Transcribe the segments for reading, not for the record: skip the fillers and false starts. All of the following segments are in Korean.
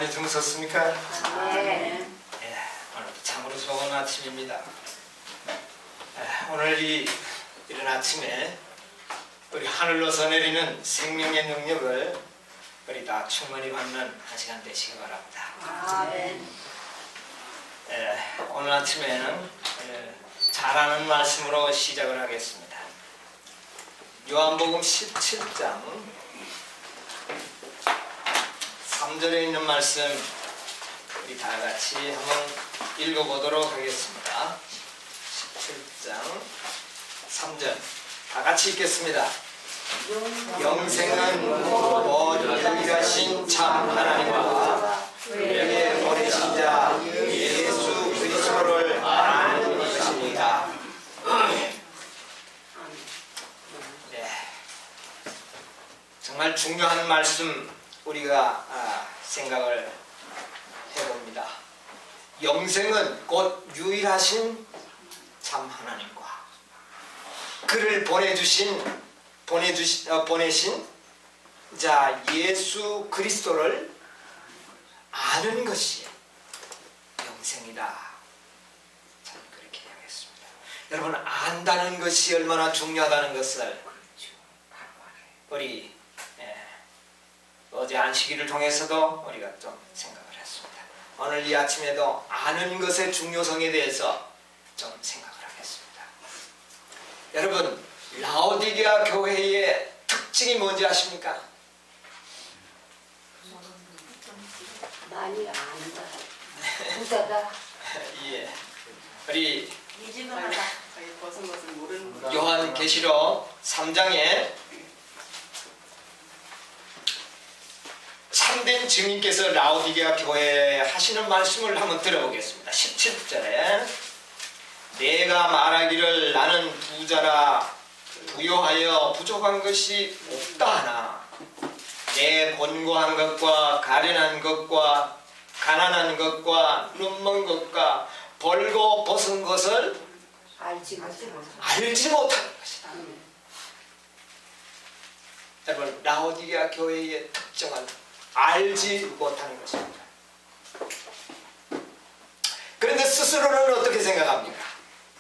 많이 주무셨습니까? 네. 오늘도 참으로 좋은 아침입니다. 오늘 이른 아침에 우리 하늘로서 내리는 생명의 능력을 우리 다 충만히 받는 한 시간 되시기 바랍니다. 아멘. 오늘 아침에는 잘하는 말씀으로 시작을 하겠습니다. 요한복음 17장 3절에 있는 말씀 우리 다 같이 한번 읽어보도록 하겠습니다. 17장 3절 다 같이 읽겠습니다. 영생은 곧 유일하신 참 하나님과 그에게 보내신 자 예수 그리스도를 아는 것입니다. 네. 정말 중요한 말씀 우리가 생각을 해봅니다. 영생은 곧 유일하신 참 하나님과 그를 보내신 자 예수 그리스도를 아는 것이 영생이다. 참 그렇게 이야기했습니다. 여러분, 안다는 것이 얼마나 중요하다는 것을 우리 어제 안식일을 통해서도 우리가 좀 생각을 했습니다. 오늘 이 아침에도 아는 것의 중요성에 대해서 좀 생각을 하겠습니다. 여러분, 라오디게아 교회의 특징이 뭔지 아십니까? 많이 안다. 부자다. 예, 우리 미지근하다. 벗은 것을 모르는 요한계시록 3장에 참된 증인께서 라오디게아 교회에 하시는 말씀을 한번 들어보겠습니다. 17절에 내가 말하기를 나는 부자라 부요하여 부족한 것이 없다 하나 내 곤고한 것과 가련한 것과 가난한 것과 눈먼 것과 벌고 벗은 것을 알지 못하는 것이다. 여러분, 라오디게아 교회의 특징은 알지 못하는 것입니다. 그런데 스스로는 어떻게 생각합니까?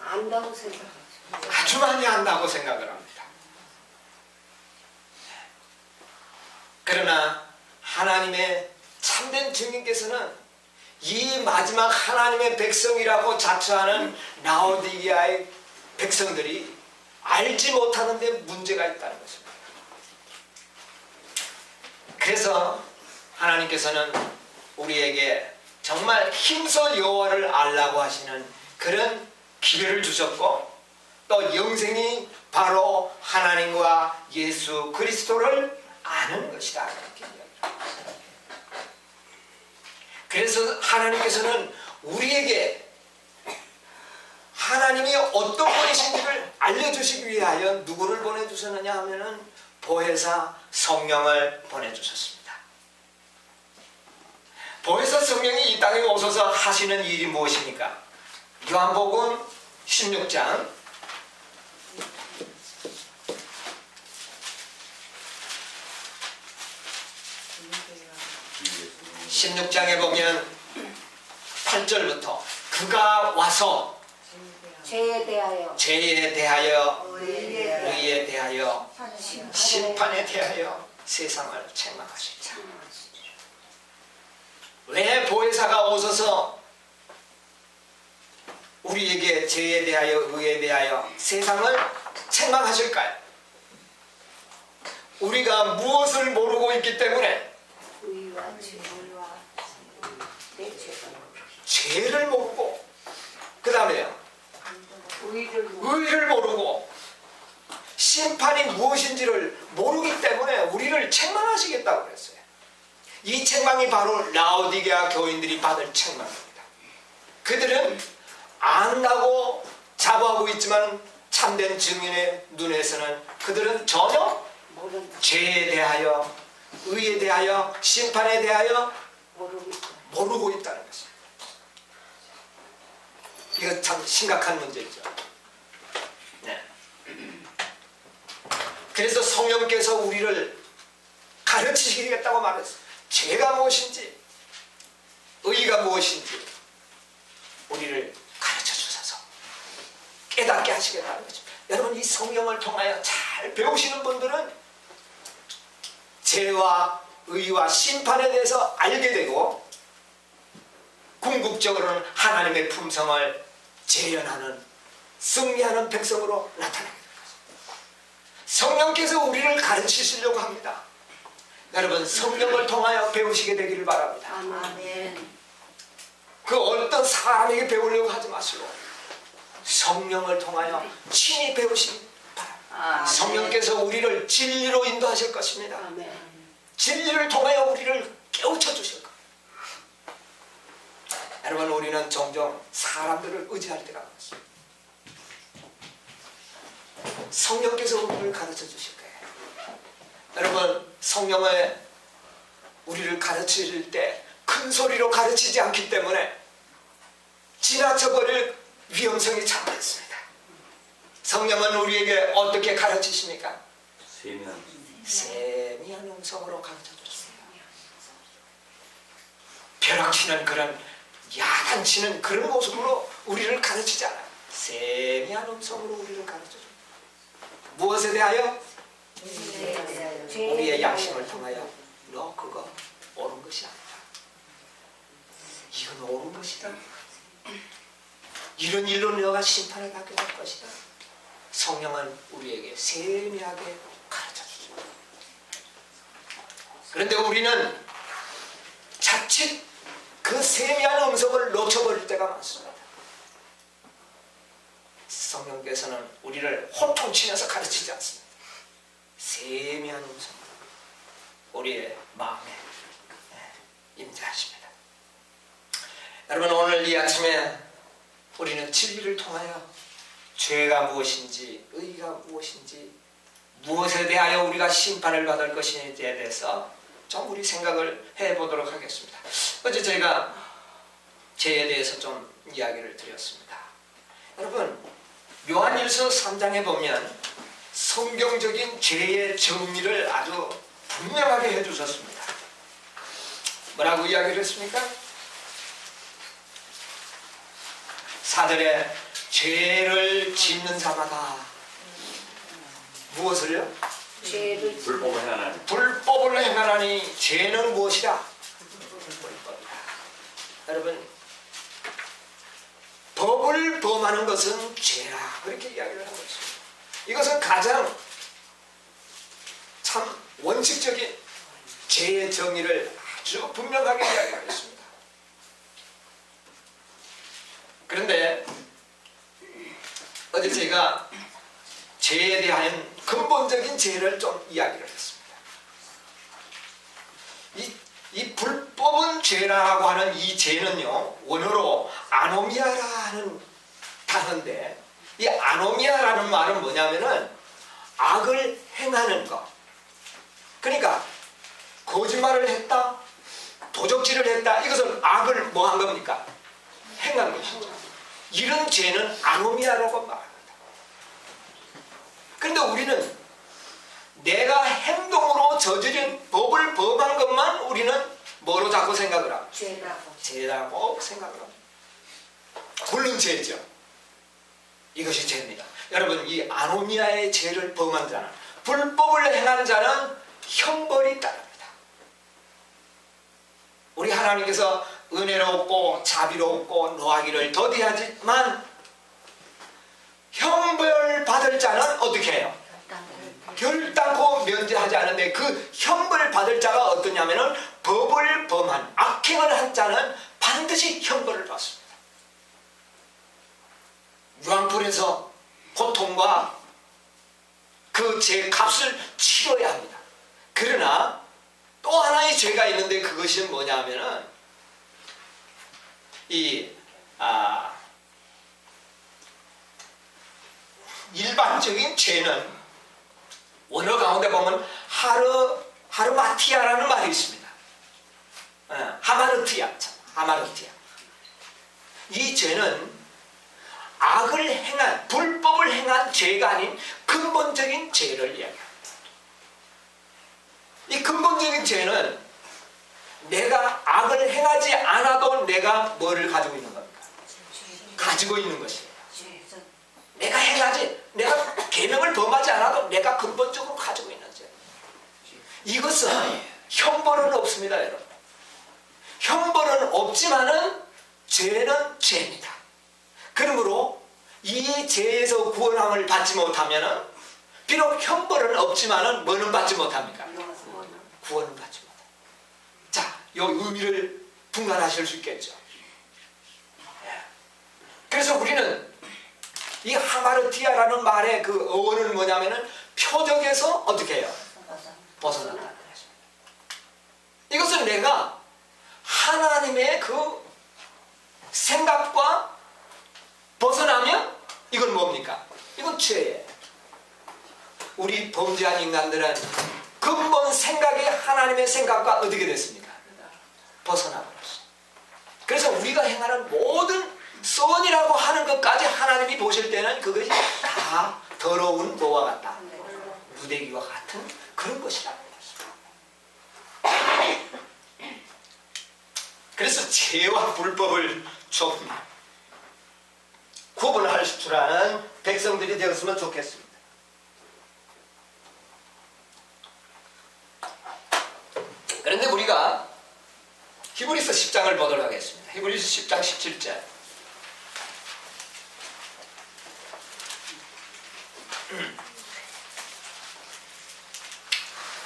안다고 생각하죠. 아주 많이 안다고 생각을 합니다. 그러나 하나님의 참된 증인께서는 이 마지막 하나님의 백성이라고 자처하는 라오디게아의 백성들이 알지 못하는 데 문제가 있다는 것입니다. 그래서 하나님께서는 우리에게 정말 힘써 여호와를 알라고 하시는 그런 기회를 주셨고 또 영생이 바로 하나님과 예수 그리스도를 아는 것이다. 이렇게 이야기합니다. 그래서 하나님께서는 우리에게 하나님이 어떤 분이신지를 알려주시기 위하여 누구를 보내주셨느냐 하면은 보혜사 성령을 보내주셨습니다. 보혜사 성령이 이 땅에 오셔서 하시는 일이 무엇입니까? 요한복음 16장 16장에 보면 8절부터 그가 와서 죄에 대하여 의에 대하여 심판에 대하여 세상을 책망하시리라. 왜 보혜사가 오셔서 우리에게 죄에 대하여 의에 대하여 세상을 책망하실까요? 우리가 무엇을 모르고 있기 때문에 죄를 모르고 그 다음에요 의를 모르고 심판이 무엇인지를 모르기 때문에 우리를 책망하시겠다고 그랬어요. 이 책망이 바로 라오디게아 교인들이 받을 책망입니다. 그들은 안다고 자부하고 있지만 참된 증인의 눈에서는 그들은 전혀 죄에 대하여 의에 대하여 심판에 대하여 모르고 있다는 것입니다. 이거 참 심각한 문제죠. 네. 그래서 성령께서 우리를 가르치시겠다고 말했어요. 죄가 무엇인지 의의가 무엇인지 우리를 가르쳐 주셔서 깨닫게 하시겠다는 거죠. 여러분, 이 성경을 통하여 잘 배우시는 분들은 죄와 의와 심판에 대해서 알게 되고 궁극적으로는 하나님의 품성을 재현하는 승리하는 백성으로 나타나게 됩니다. 성령께서 우리를 가르치시려고 합니다. 여러분, 성령을 통하여 배우시게 되기를 바랍니다. 아멘. 그 어떤 사람에게 배우려고 하지 마시고 성령을 통하여 친히 배우시기 바랍니다. 성령께서 우리를 진리로 인도하실 것입니다. 아멘. 진리를 통하여 우리를 깨우쳐 주실 겁니다. 여러분, 우리는 종종 사람들을 의지할 때가 많습니다. 성령께서 우리를 가르쳐 주실 거예요. 여러분, 성령의 우리를 가르칠 때 큰 소리로 가르치지 않기 때문에 지나쳐버릴 위험성이 참 많습니다. 성령은 우리에게 어떻게 가르치십니까? 세미한 음성으로 가르쳐 주십니다. 벼락치는 그런 야단치는 그런 모습으로 우리를 가르치지 않아요. 세미한 음성으로 우리를 가르쳐 줍니다. 무엇에 대하여? 우리의 양심을 통하여 너 그거 옳은 것이 아니다. 이건 옳은 것이다. 이런 일로 너가 심판을 받게 될 것이다. 성령은 우리에게 세미하게 가르쳐 주죠. 그런데 우리는 자칫 그 세미한 음성을 놓쳐버릴 때가 많습니다. 성령께서는 우리를 혼통치면서 가르치지 않습니다. 세미한 음성으로 우리의 마음에 임재하십니다. 여러분, 오늘 이 아침에 우리는 진리를 통하여 죄가 무엇인지 의의가 무엇인지 무엇에 대하여 우리가 심판을 받을 것인지에 대해서 좀 우리 생각을 해보도록 하겠습니다. 어제 저희가 죄에 대해서 좀 이야기를 드렸습니다. 여러분, 요한일서 3장에 보면 성경적인 죄의 정의를 아주 분명하게 해주셨습니다. 뭐라고 이야기를 했습니까? 4절에 죄를 짓는 자마다 무엇을요? 죄를 불법을 행하나니 불법을 행하나니 죄는 무엇이다? 불법이다. 여러분, 법을 범하는 것은 죄라, 그렇게 이야기를 하고 있습니다. 이것은 가장 참 원칙적인 죄의 정의를 아주 분명하게 이야기하고 있습니다. 그런데 어제 제가 죄에 대한 근본적인 죄를 좀 이야기를 했습니다. 이 불법은 죄라고 하는 이 죄는요, 원어로 아노미아라는 단어인데, 이 아노미아라는 말은 뭐냐면은 악을 행하는 것. 그러니까 거짓말을 했다, 도적질을 했다, 이것은 악을 뭐 한 겁니까? 행한 것이죠. 이런 죄는 아노미아라고 말합니다. 그런데 우리는 내가 행동으로 저지른 법을 범한 것만 우리는 뭐로 자꾸 생각을 하고? 죄라고 생각을 합니다. 물론 죄죠. 이것이 죄입니다. 여러분, 이 아노미아의 죄를 범한 자는, 불법을 행한 자는 형벌이 따릅니다. 우리 하나님께서 은혜롭고 자비롭고 노하기를 더디하지만 형벌 받을 자는 어떻게 해요? 결단코 면제하지 않은데, 그 형벌 받을 자가 어떠냐면은 법을 범한 악행을 한 자는 반드시 형벌을 받습니다. 유황불에서 고통과 그 죄 값을 치러야 합니다. 그러나 또 하나의 죄가 있는데, 그것이 뭐냐면은 일반적인 죄는 원어 가운데 보면 하르마티아라는 말이 있습니다. 하마르티아. 이 죄는 악을 행한, 불법을 행한 죄가 아닌 근본적인 죄를 이야기합니다. 이 근본적인 죄는 내가 악을 행하지 않아도 내가 뭐를 가지고 있는 겁니까? 가지고 있는 것이에요. 내가 행하지, 내가 계명을 범하지 않아도 내가 근본적으로 가지고 있는 죄. 이것은 형벌은 없습니다, 여러분. 형벌은 없지만은 죄는 죄입니다. 그러므로 이 죄에서 구원함을 받지 못하면은 비록 형벌은 없지만은 뭐는 받지 못합니까? 구원은 받지 못합니다. 자, 이 의미를 분간하실 수 있겠죠. 그래서 우리는 이 하마르티아라는 말의 그 어원은 뭐냐면은 표적에서 어떻게 해요? 벗어난다는 것입니다. 이것은 내가 하나님의 그 생각과 벗어나면 이건 뭡니까? 이건 죄예요. 우리 범죄한 인간들은 근본 생각이 하나님의 생각과 어떻게 됐습니까? 벗어나 버렸어요. 그래서 우리가 행하는 모든 선이라고 하는 것까지 하나님이 보실 때는 그것이 다 더러운 뭐와 같다? 무대기와 같은 그런 것이라는 것입니다. 그래서 죄와 불법을 좀 구분할 줄 아는 백성들이 되었으면 좋겠습니다. 그런데 우리가 히브리서 10장을 보도록 하겠습니다. 히브리서 10장 17절.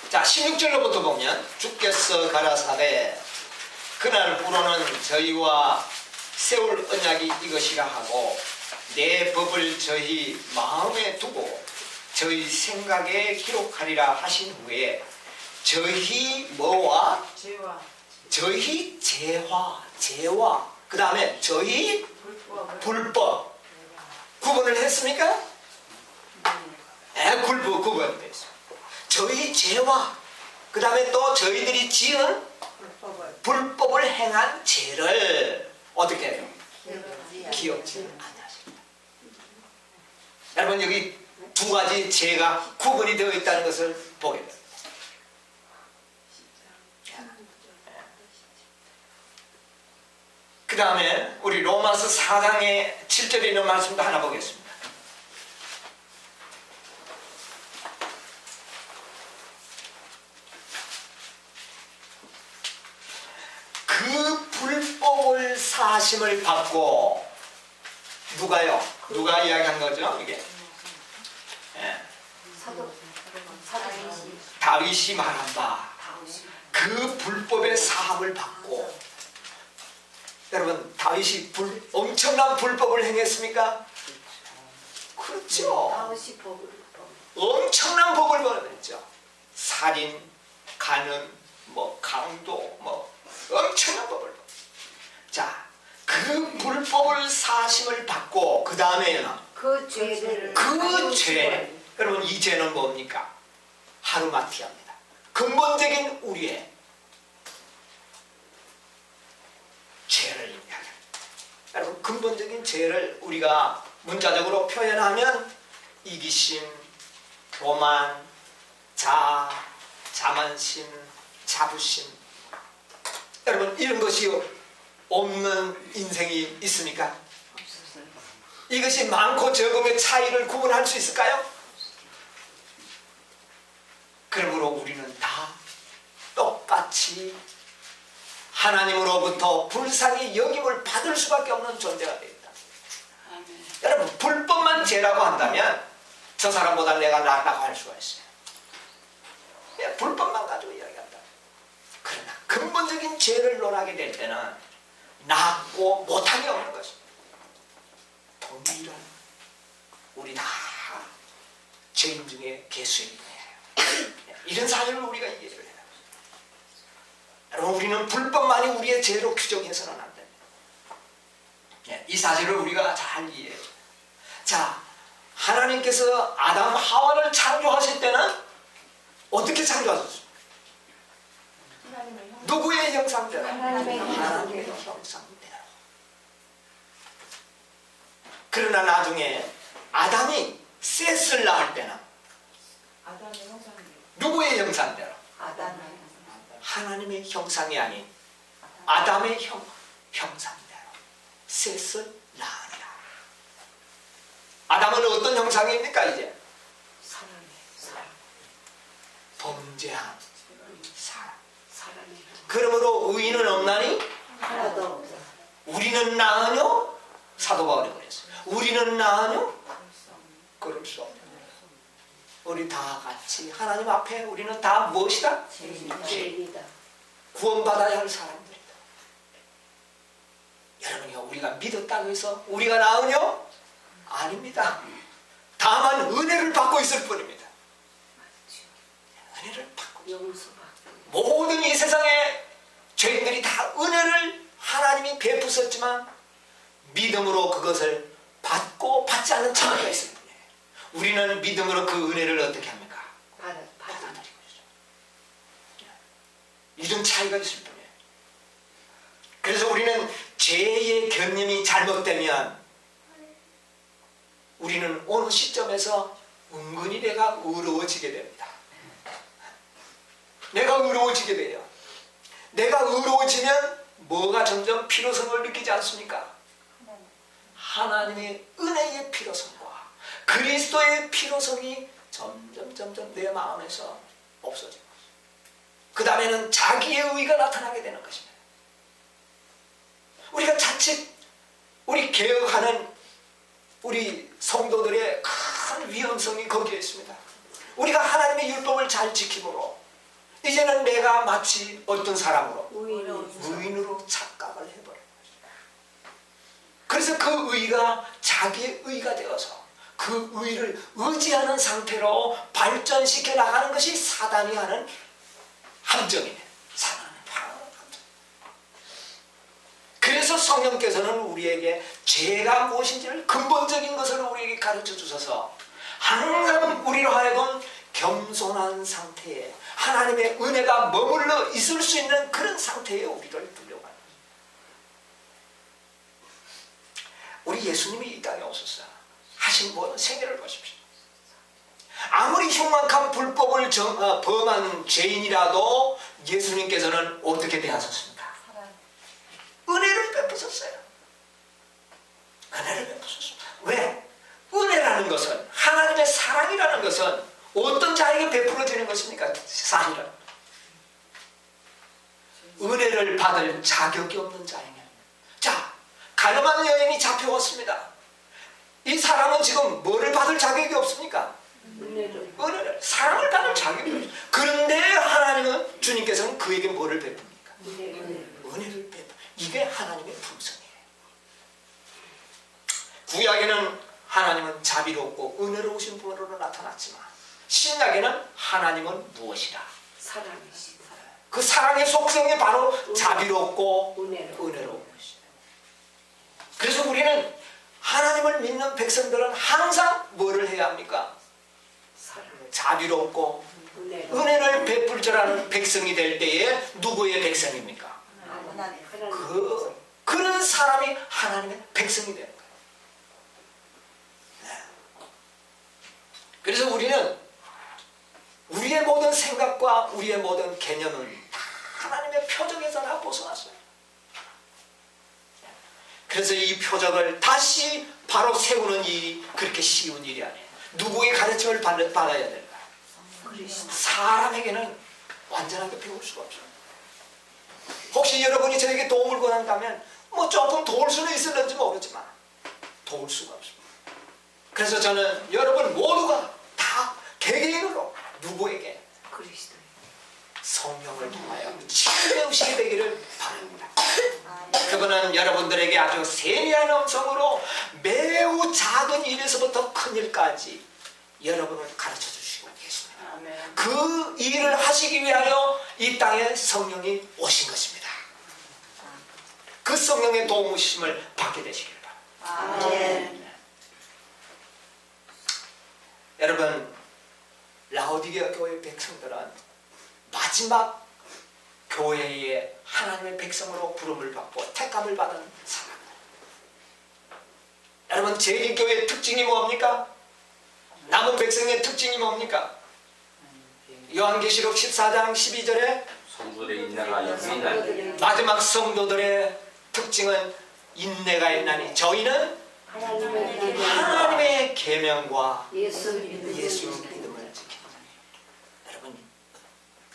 자, 16절로부터 보면 주께서 가라사대 그날 후로는 저희와 세울 언약이 이것이라 하고 내 법을 저희 마음에 두고 저희 생각에 기록하리라 하신 후에 저희 뭐와 저희 죄와 그 다음에 저희 불법 구분을 했습니까? 구분되어 있습니다. 저희 죄와 그 다음에 또 저희들이 지은 불법을 행한 죄를 어떻게 해요? 기억지 아니하십니다. 여러분 여기 두 가지 죄가 구분이 되어 있다는 것을 보게 됩니다. 그 다음에 우리 로마서 4장의 7절에 있는 말씀도 하나 보겠습니다. 그 불법을 사심을 받고 누가요? 누가 이야기한 거죠? 이게 다윗이 말한 바 그 불법의 사함을 받고 여러분 다윗이 엄청난 불법을 행했습니까? 그렇죠. 엄청난 법을 벌였죠. 살인, 간음, 강도, 엄청난 법을. 자, 그 불법을 사심을 받고 그 다음에는 그 죄를 그 죄. 여러분 이 죄는 뭡니까? 하루마티아입니다. 근본적인 우리의 죄를 이야기합니다. 여러분 근본적인 죄를 우리가 문자적으로 표현하면 이기심, 교만, 자만심, 자부심. 여러분 이런 것이 없는 인생이 있습니까? 이것이 많고 적음의 차이를 구분할 수 있을까요? 그러므로 우리는 다 똑같이 하나님으로부터 불쌍히 여김을 받을 수밖에 없는 존재가 됩니다. 여러분 불법만 죄라고 한다면 저 사람보다 내가 낫다고 할 수가 있어요. 불법만 가지고 이야기한다. 그러나 근본적인 죄를 논하게 될 때는 낫고 못함이 없는 것입니다. 동일한 우리 다 죄인 중에 개수인 거예요. 이런 사실을 우리가 이해를 해야 합니다. 여러분 우리는 불법만이 우리의 죄로 규정해서는 안 됩니다. 이 사실을 우리가 잘 이해해요. 자, 하나님께서 아담 하와를 창조하실 때는 어떻게 창조하셨습니까? 누구의 형상대로? 하나님의 형상대로. 그러나 나중에 아담이 셋을 낳을 때는 누구의 형상대로? 하나님의 형상이 아닌 아담의 형상대로 셋을 낳으리라. 아담은 어떤 형상입니까? 이제 사람. 범죄한 사람. 사람이 그러므로 의인은 없나니 하나도 없다. 우리는 나으뇨? 사도 바울이 그랬어요. 우리는 나으뇨? 그럴 수 없다. 우리 다 같이 하나님 앞에 우리는 다 무엇이다? 죄인이다. 구원받아야 할 사람들이다. 여러분이요, 우리가 믿었다고 해서 우리가 나으뇨? 아닙니다. 다만 은혜를 받고 있을 뿐입니다. 은혜를 받고 용서받고. 모든 이 세상의 죄인들이 다 은혜를 하나님이 베푸셨지만 믿음으로 그것을 받고 받지 않는 차이가 있을 뿐이에요. 우리는 믿음으로 그 은혜를 어떻게 합니까? 받아들이고 있어요. 이런 차이가 있을 뿐이에요. 그래서 우리는 죄의 견념이 잘못되면 우리는 어느 시점에서 은근히 내가 의로워지게 됩니다. 내가 의로워지게 돼요. 내가 의로워지면 뭐가 점점 필요성을 느끼지 않습니까? 하나님의 은혜의 필요성과 그리스도의 필요성이 점점 내 마음에서 없어지고 그 다음에는 자기의 의가 나타나게 되는 것입니다. 우리가 자칫 우리 개혁하는 우리 성도들의 큰 위험성이 거기에 있습니다. 우리가 하나님의 율법을 잘 지킴으로 이제는 내가 마치 어떤 사람으로 의인으로 착각을 해버린 것입니다. 그래서 그 의가 자기의 의가 되어서 그 의를 의지하는 상태로 발전시켜 나가는 것이 사단이 하는 함정이에요. 사단의 함정. 그래서 성령께서는 우리에게 죄가 무엇인지를 근본적인 것을 우리에게 가르쳐 주셔서 항상 우리로 하여금 겸손한 상태에 하나님의 은혜가 머물러 있을 수 있는 그런 상태에 우리를 두려고 합니다. 우리 예수님이 이 땅에 오셔서 하신 모든 생애를 보십시오. 아무리 흉악한 불법을 범한 죄인이라도 예수님께서는 어떻게 대하셨습니까? 은혜를 베푸셨어요. 은혜를 베푸셨습니다. 왜? 은혜라는 것은, 하나님의 사랑이라는 것은 어떤 자에게 베풀어지는 것입니까? 사실은 은혜를 받을 자격이 없는 자에게. 자, 가늠한 여인이 잡혀왔습니다. 이 사람은 지금 뭐를 받을 자격이 없습니까? 은혜를, 사랑을 받을 자격이 없습니다. 그런데 하나님은, 주님께서는 그에게 뭐를 베풉니까? 은혜를 베푸. 이게 하나님의 품성이에요. 구약에는 하나님은 자비롭고 은혜로우신 분으로 나타났지만 신약에는 하나님은 무엇이라? 사랑이시다. 그 사랑의 속성이 바로 자비롭고 은혜로운 것이다. 그래서 우리는 하나님을 믿는 백성들은 항상 뭐를 해야 합니까? 자비롭고 은혜를 베풀 줄 아는 백성이 될 때에 누구의 백성입니까? 그런 사람이 하나님의 백성이 되는 거예요. 네. 그래서 우리는 우리의 모든 생각과 우리의 모든 개념은 하나님의 표적에서 다 벗어났어요. 그래서 이 표적을 다시 바로 세우는 일이 그렇게 쉬운 일이 아니에요. 누구의 가르침을 받아야 될까? 사람에게는 완전하게 배울 수가 없어요. 혹시 여러분이 저에게 도움을 권한다면 뭐 조금 도울 수는 있을는지 모르지만 도울 수가 없습니다. 그래서 저는 여러분 모두가 다 개개인으로 누구에게? 성령을 통하여 배우시게 되기를 바랍니다. 그분은 여러분들에게 아주 세미한 음성으로 매우 작은 일에서부터 큰 일까지 여러분을 가르쳐 주시고 계십니다. 그 일을 하시기 위하여 이 땅에 성령이 오신 것입니다. 그 성령의 도우심을 받게 되시길 바랍니다. 아멘. 여러분, 라오디게아 교회 백성들은 마지막 교회의 하나님의 백성으로 부름을 받고 택함을 받은 사람. 여러분, 제일교회의 특징이 뭡니까? 남은 백성의 특징이 뭡니까? 요한계시록 14장 12절에 성도들의 인내가 있나니 마지막 성도들의 특징은 인내가 있나니 저희는 하나님의 계명과 예수 예수 믿음을 지킨다. 여러분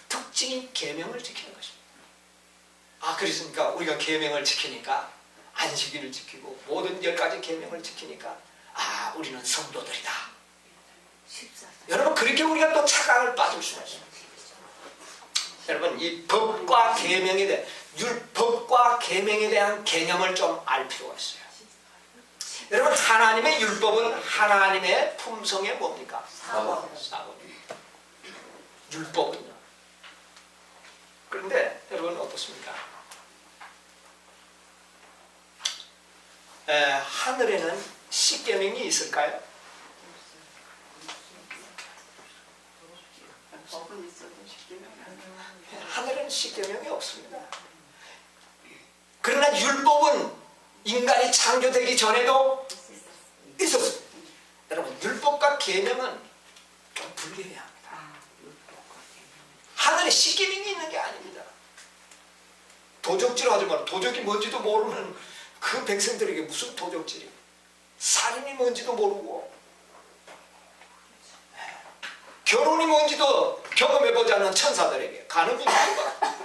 특징이 계명을 지키는 것입니다. 아 그렇습니까? 우리가 계명을 지키니까 안식일을 지키고 모든 10가지 계명을 지키니까 아 우리는 성도들이다. 14. 여러분 그렇게 우리가 또 착각을 빠질 수가 있습니다. 여러분 이 법과 계명에 대해 율법과 계명에 대한 개념을 좀 알 필요가 있어요. 여러분 하나님의 율법은 하나님의 품성의 뭡니까? 사과. 사과입니다. 율법은요. 그런데 여러분 어떻습니까? 하늘에는 십계명이 있을까요? 법은 있어도 쉽게는 안 돼요. 하늘에는 십계명이 없습니다. 그러나 율법은 인간이 창조되기 전에도 있었습니다. 여러분 율법과 계명은 좀 분리해야 합니다. 하늘에 십계명이 있는 게 아닙니다. 도적질 하지 마라. 도적이 뭔지도 모르는 그 백성들에게 무슨 도적질이, 살인이 뭔지도 모르고 결혼이 뭔지도 경험해보지 않은 천사들에게 간음이 뭔가.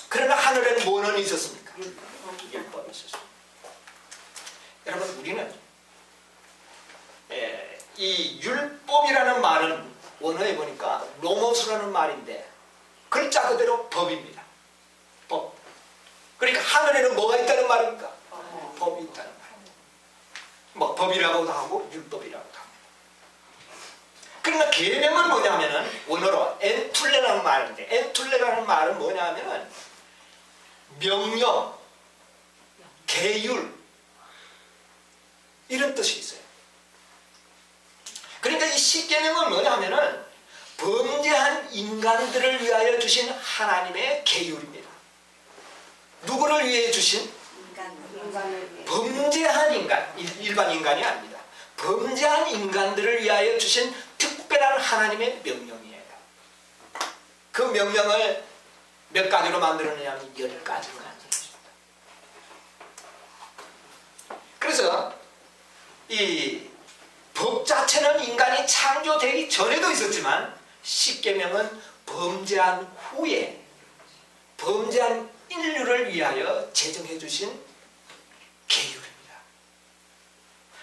그러나 하늘에는 뭐는 있었습니까? 율법이 있었습니다. 여러분 우리는 이 율법이라는 말은 원어에 보니까 로모스라는 말인데 글자 그대로 법입니다. 법. 그러니까 하늘에는 뭐가 있다는 말입니까? 법이 있다는 말입니다. 뭐 법이라고도 하고 율법이라고도 합니다. 그러나 계명은 뭐냐면은 원어로 엔툴레라는 말인데 엔툴레라는 말은 뭐냐면은 명령, 계율 이런 뜻이 있어요. 그러니까 이 십계명은 뭐냐면은 범죄한 인간들을 위하여 주신 하나님의 계율입니다. 누구를 위해 주신? 인간을 위해. 범죄한 인간, 일반 인간이 아닙니다. 범죄한 인간들을 위하여 주신 특별한 하나님의 명령이에요. 그 명령을 몇 가지로 만들었느냐면 10가지로 만들었습니다. 그래서 이 법 자체는 인간이 창조되기 전에도 있었지만 십계명은 범죄한 후에 범죄한 인류를 위하여 제정해 주신 계율입니다.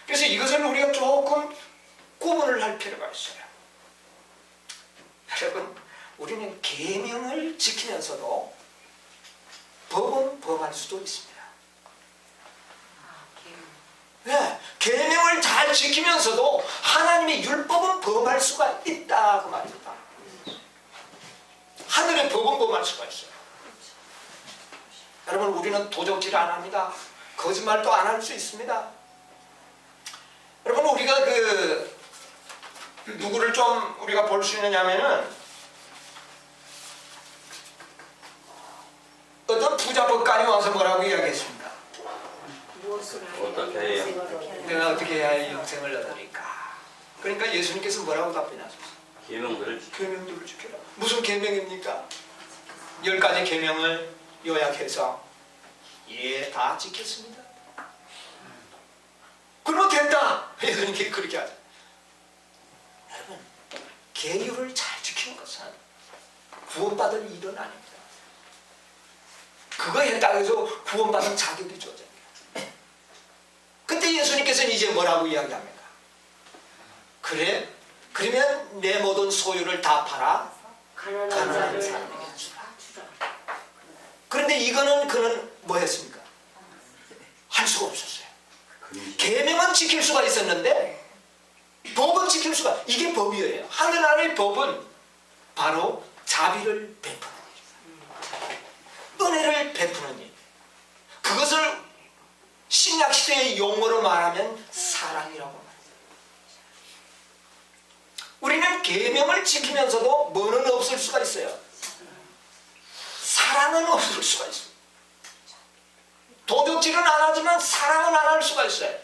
그래서 이것을 우리가 조금 구분을 할 필요가 있어요. 여러분 우리는 계명을 지키면서도 법은 범할 수도 있습니다. 네, 계명을 잘 지키면서도 하나님의 율법은 범할 수가 있다고 말입니다. 하늘의 법은 범할 수가 있어요. 여러분 우리는 도적질 안 합니다. 거짓말도 안 할 수 있습니다. 여러분 우리가 누구를 좀 우리가 볼 수 있느냐면은 어떤 부자 법관이 와서 뭐라고 이야기했습니까? 무엇을 어떻게 해요? 내가 어떻게 해야 영생을 얻으리까? 그러니까 예수님께서 뭐라고 답변하셨어요? 계명들을 지켜 계명들을 지켜라. 무슨 계명입니까? 10가지 계명을 요약해서 다 지켰습니다. 그러면 됐다. 예수님께 그렇게 하죠. 여러분 계율을 잘 지키는 것은 구원받을 일은 아닙니다. 그거 했다고 해서 구원받은 자격이 주어져요. 근데 예수님께서는 이제 뭐라고 이야기합니까? 그래? 그러면 내 모든 소유를 다 팔아 가난한 자를 사람에게 주라. 주라. 그런데 이거는 그는 뭐 했습니까? 할 수가 없었어요. 계명은 지킬 수가 있었는데 법은 지킬 수가, 이게 법이에요. 하늘나라의 법은 바로 자비를 베푸는 일입니다. 은혜를 베푸는 일. 그것을 신약시대의 용어로 말하면 사랑이라고 말합니다. 우리는 계명을 지키면서도 뭐는 없을 수가 있어요? 사랑은 없을 수가 있어요. 도적질은 안 하지만 사랑은 안 할 수가 있어요.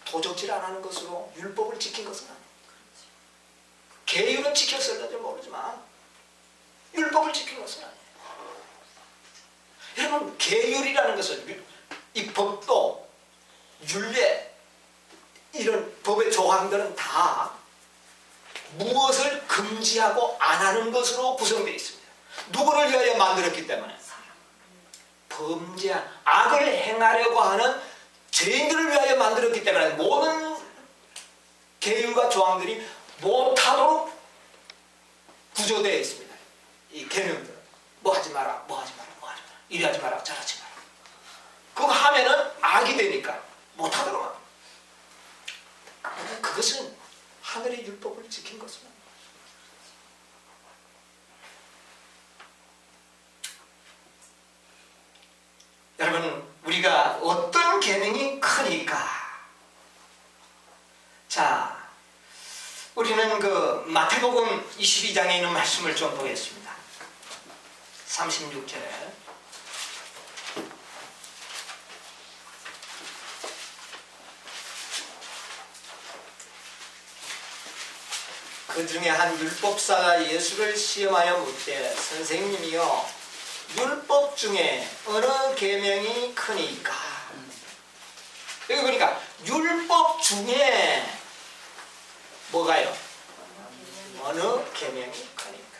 도적질 안 하는 것으로 율법을 지킨 것은 아닙니다. 계율은 지켰을는지 모르지만 율법을 지키는 것은 아니에요. 여러분, 계율이라는 것은 이 법도 율례 이런 법의 조항들은 다 무엇을 금지하고 안 하는 것으로 구성되어 있습니다. 누구를 위하여 만들었기 때문에 범죄한 악을 행하려고 하는 죄인들을 위하여 만들었기 때문에 모든 계율과 조항들이 못하도록 구조되어 있습니다. 이 계명들은 뭐 하지 마라, 뭐 하지 마라, 뭐 하지 마라, 이리 하지 마라, 저러지 마라. 그거 하면은 악이 되니까 못하도록 합니다. 그것은 하늘의 율법을 지킨 것은 아닙니다. 여러분, 우리가 어떤 계명이 크니까? 자, 우리는 그 마태복음 22장에 있는 말씀을 좀 보겠습니다. 36절에 그 중에 한 율법사가 예수를 시험하여 묻되 선생님이여 율법 중에 어느 계명이 크니까? 여기 보니까 율법 중에 뭐가요? 어느 계명이 크니까?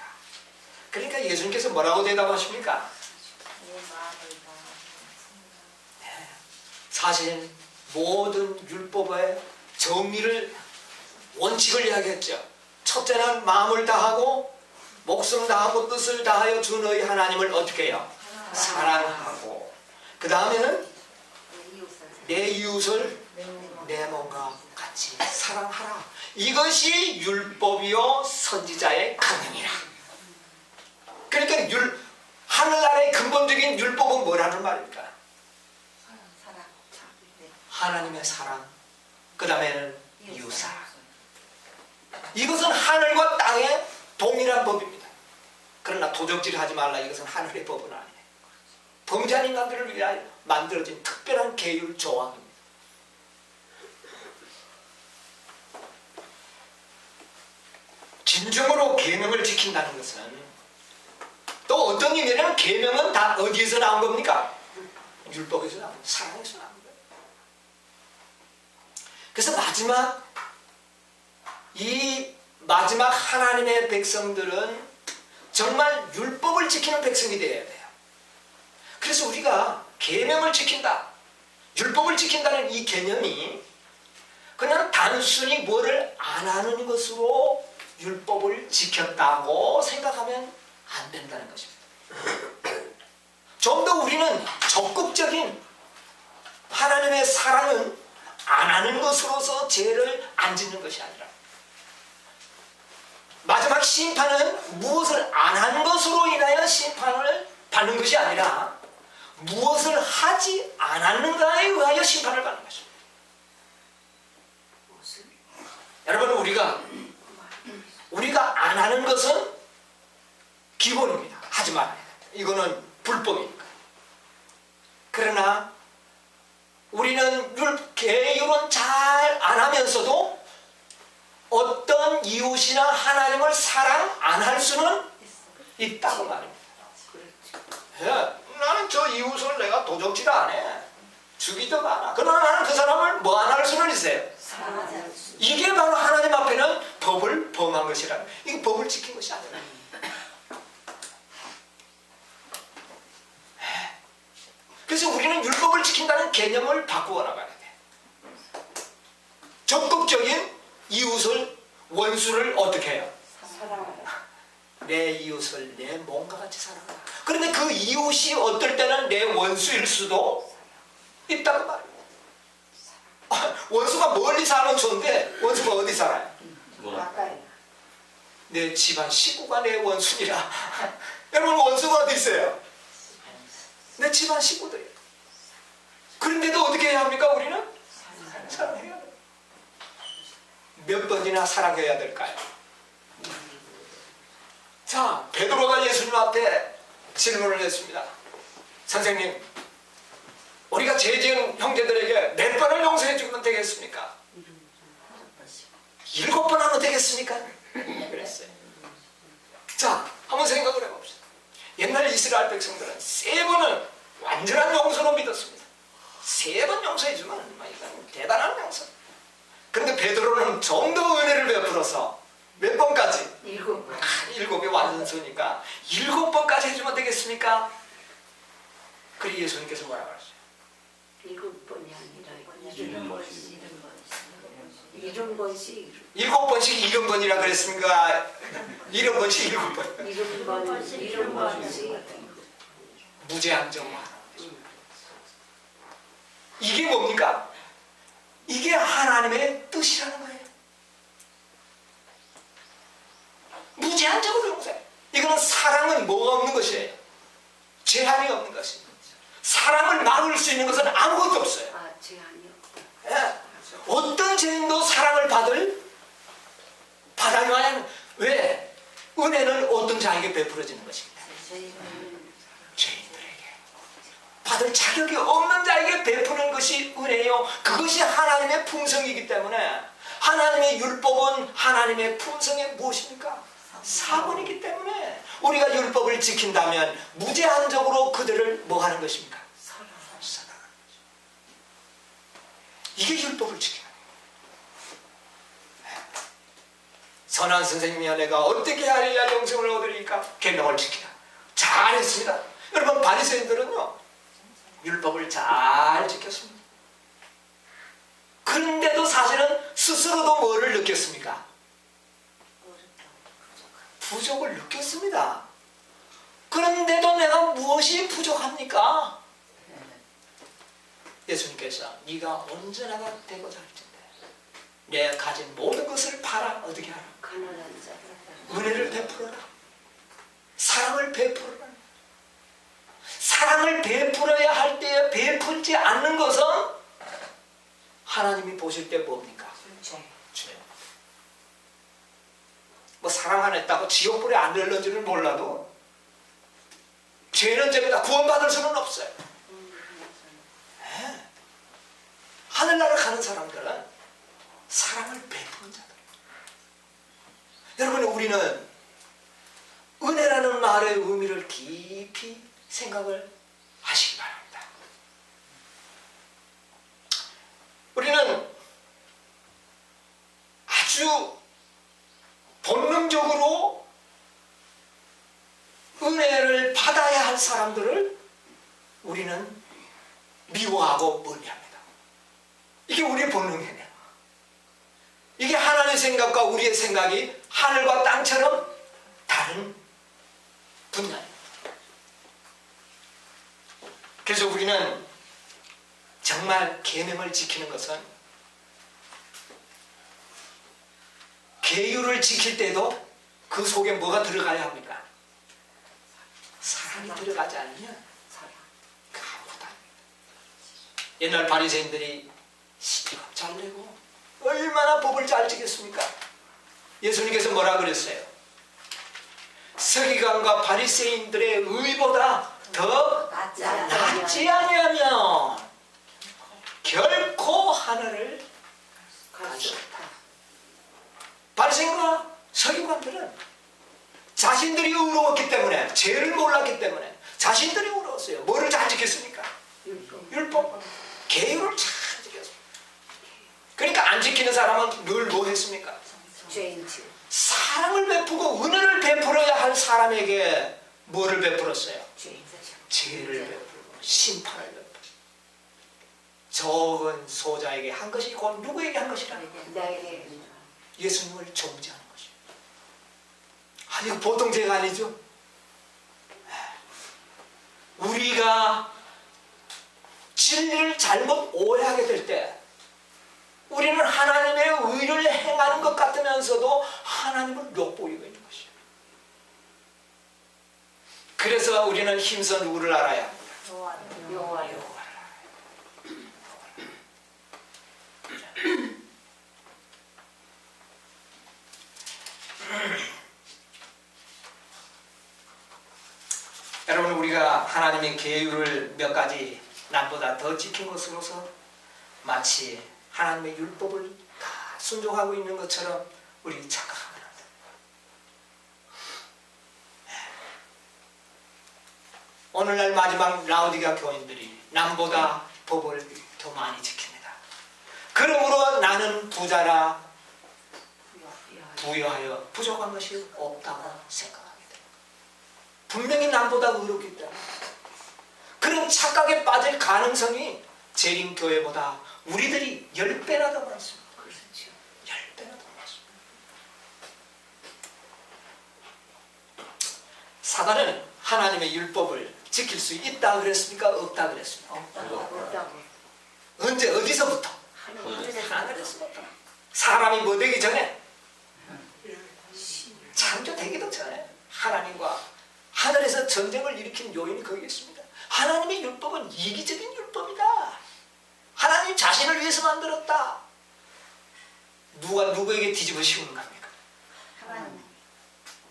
그러니까 예수님께서 뭐라고 대답하십니까? 네. 사실 모든 율법의 정의를 원칙을 이야기했죠. 첫째는 마음을 다하고 목숨 다하고 뜻을 다하여 주 너희 하나님을 어떻게 해요? 사랑하고 그 다음에는 내 이웃을 내 몸과 같이 사랑하라. 이것이 율법이요 선지자의 강령이라. 그러니까 하늘나라의 근본적인 율법은 뭐라는 말입니까? 하나님의 사랑, 그 다음에는 이웃사랑. 이것은 하늘과 땅의 동일한 법입니다. 그러나 도적질을 하지 말라. 이것은 하늘의 법은 아니에요. 범죄한 인간들을 위하여 만들어진 특별한 계율 조항입니다. 진정으로 계명을 지킨다는 것은 또 어떤 의미냐면 계명은 다 어디에서 나온 겁니까? 율법에서 나온, 사랑에서 나온 거예요. 그래서 마지막 하나님의 백성들은 정말 율법을 지키는 백성이 되어야 돼요. 그래서 우리가 계명을 지킨다, 율법을 지킨다는 이 개념이 그냥 단순히 뭐를 안 하는 것으로 율법을 지켰다고 생각하면 안 된다는 것입니다. 좀 더 우리는 적극적인 하나님의 사랑은 안 하는 것으로서 죄를 안 짓는 것이 아니라 마지막 심판은 무엇을 안 한 것으로 인하여 심판을 받는 것이 아니라 무엇을 하지 않았는가에 의하여 심판을 받는 것입니다. 여러분, 우리가 안 하는 것은 기본입니다. 하지 말아야 돼요. 이거는 불법이니까. 그러나 우리는 계율은 잘 안 하면서도 어떤 이웃이나 하나님을 사랑 안 할 수는 있다고 말입니다. 예, 나는 저 이웃을 내가 도적질 안 해. 죽이든 않아. 그러나 나는 그 사람을 뭐 안 할 수는 있어요. 이게 바로 하나님 앞에는 법을 범한 것이라. 이게 법을 지킨 것이 아니라. 그래서 우리는 율법을 지킨다는 개념을 바꾸어 나가야 돼. 적극적인 이웃을, 원수를 어떻게 해요? 내 이웃을 내 몸과 같이 사랑하라. 그런데 그 이웃이 어떨 때는 내 원수일 수도 있다고 말입니다. 원수가 멀리 사는 존재, 원수가 어디 살아요? 내 집안 식구가 내 원수니라. 여러분, 원수가 어디 있어요? 내 집안 식구들이에요. 그런데도 어떻게 해야 합니까? 우리는 사랑해야 돼요. 몇 번이나 사랑해야 될까요? 자, 베드로가 예수님 앞에 질문을 했습니다. 선생님, 우리가 죄 지은 형제들에게 몇 번을 용서해 주면 되겠습니까? 7번 하면 되겠습니까? 그랬어요. 자, 한번 생각을 해봅시다. 그럼 좀 더 은혜를 베풀어서 몇 번까지? 7번. 7이 완전수니까 7번까지 해주면 되겠습니까? 그리고 예수님께서 뭐라고 하셨어요? 7번이 아니라 70번씩. 70번씩. 7번씩 70번이라 그랬습니까? 70번씩 7번. 7번씩. 무제한적으로 하는 거죠. 이게 뭡니까? 이게 하나님의 뜻이라는 거예요. 무제한적으로 용서해. 이거는 사랑은 뭐가 없는 것이에요. 제한이 없는 것입니다. 사랑을 막을 수 있는 것은 아무것도 없어요. 아, 제한이 없다. 예. 어떤 죄인도 사랑을 받아야 하는. 왜? 은혜는 어떤 자에게 베풀어지는 것입니다. 죄인들에게. 받을 자격이 없는 자에게 베푸는 것이 은혜요. 그것이 하나님의 품성이기 때문에 하나님의 율법은 하나님의 품성의 무엇입니까? 사본이기 때문에 우리가 율법을 지킨다면 무제한적으로 그들을 뭐 하는 것입니까? 사랑하는 거죠. 이게 율법을 지키는 거예요. 선한 선생님이 내가 어떻게 하리야 영생을 얻으리까? 계명을 지키라. 잘했습니다. 여러분 바리새인들은요 율법을 잘 지켰습니다. 그런데도 사실은 스스로도 뭐를 느꼈습니까? 부족을 느꼈습니다. 그런데도 내가 무엇이 부족합니까? 예수님께서 네가 언제나 되고자 할텐데 내가 가진 모든 것을 팔아 어떻게 하라? 가난한 자. 은혜를 베풀어라. 사랑을 베풀어라. 사랑을 베풀어야 할 때에 베풀지 않는 것은 하나님이 보실 때 뭡니까? 죄. 뭐 사랑 안 했다고 지옥불에 안 들는지는 몰라도 죄는 죄입니다. 구원받을 수는 없어요. 네. 하늘나라 가는 사람들은 사랑을 베푸는 자들. 여러분 우리는 은혜라는 말의 의미를 깊이 생각을 하시기 바랍니다. 우리는 아주 본능적으로 은혜를 받아야 할 사람들을 우리는 미워하고 멀리합니다. 이게 우리의 본능이에요. 이게 하나님의 생각과 우리의 생각이 하늘과 땅처럼 다른 분야입니다. 그래서 우리는 정말 계명을 지키는 것은 계율을 지킬 때도 그 속에 뭐가 들어가야 합니까? 사랑이 들어가지 않으면 아무것도 아닙니다. 옛날 바리새인들이 시험 잘 내고 얼마나 법을 잘 지켰습니까? 예수님께서 뭐라 그랬어요? 서기관과 바리새인들의 의보다 더 낫지 아니하면 결코 하늘을 갈 수 없다. 바리새인과 서기관들은 자신들이 의로웠기 때문에, 죄를 몰랐기 때문에 자신들이 의로웠어요. 뭐를 잘 지켰습니까? 율법. 계율을 잘 지켰습니다. 그러니까 안 지키는 사람은 늘 뭐 했습니까? 죄인지. 사랑을 베푸고 은혜를 베풀어야 할 사람에게 뭐를 베풀었어요? 죄를 베풀고 심판을 베풀고. 적은 소자에게 한 것이 곧 누구에게 한 것이라? 나에게. 예수님을 정죄하는 것이에요. 아니 보통 죄가 아니죠. 우리가 진리를 잘못 오해하게 될 때 우리는 하나님의 의를 행하는 것 같으면서도 하나님을 욕보이고 있는 것이에요. 그래서 우리는 힘써 누구를 알아야 합니다. 여호와를. 여러분 우리가 하나님의 계율을 몇 가지 남보다 더 지킨 것으로서 마치 하나님의 율법을 다 순종하고 있는 것처럼 우리 착각하면 안 됩니다. 오늘날 마지막 라오디게아 교인들이 남보다 법을 더 많이 지킵니다. 그러므로 나는 부자라 부여하여 부족한 것이 없다고 생각하게 됩니다. 분명히 남보다 의롭기 때문에 그런 착각에 빠질 가능성이 재림교회보다 우리들이 10배나 더 많습니다. 그렇죠. 10배나 더 많습니다. 사단은 하나님의 율법을 지킬 수 있다 그랬습니까? 없다 그랬습니까? 없다고. 언제 어디서부터? 하늘에서부터. 사람이 뭐 되기 전에, 창조되기도 전에 하나님과 하늘에서 전쟁을 일으킨 요인이 거기 있습니다. 하나님의 율법은 이기적인 율법이다. 하나님 자신을 위해서 만들었다. 누가 누구에게 뒤집어 씌우는 겁니까? 하나님.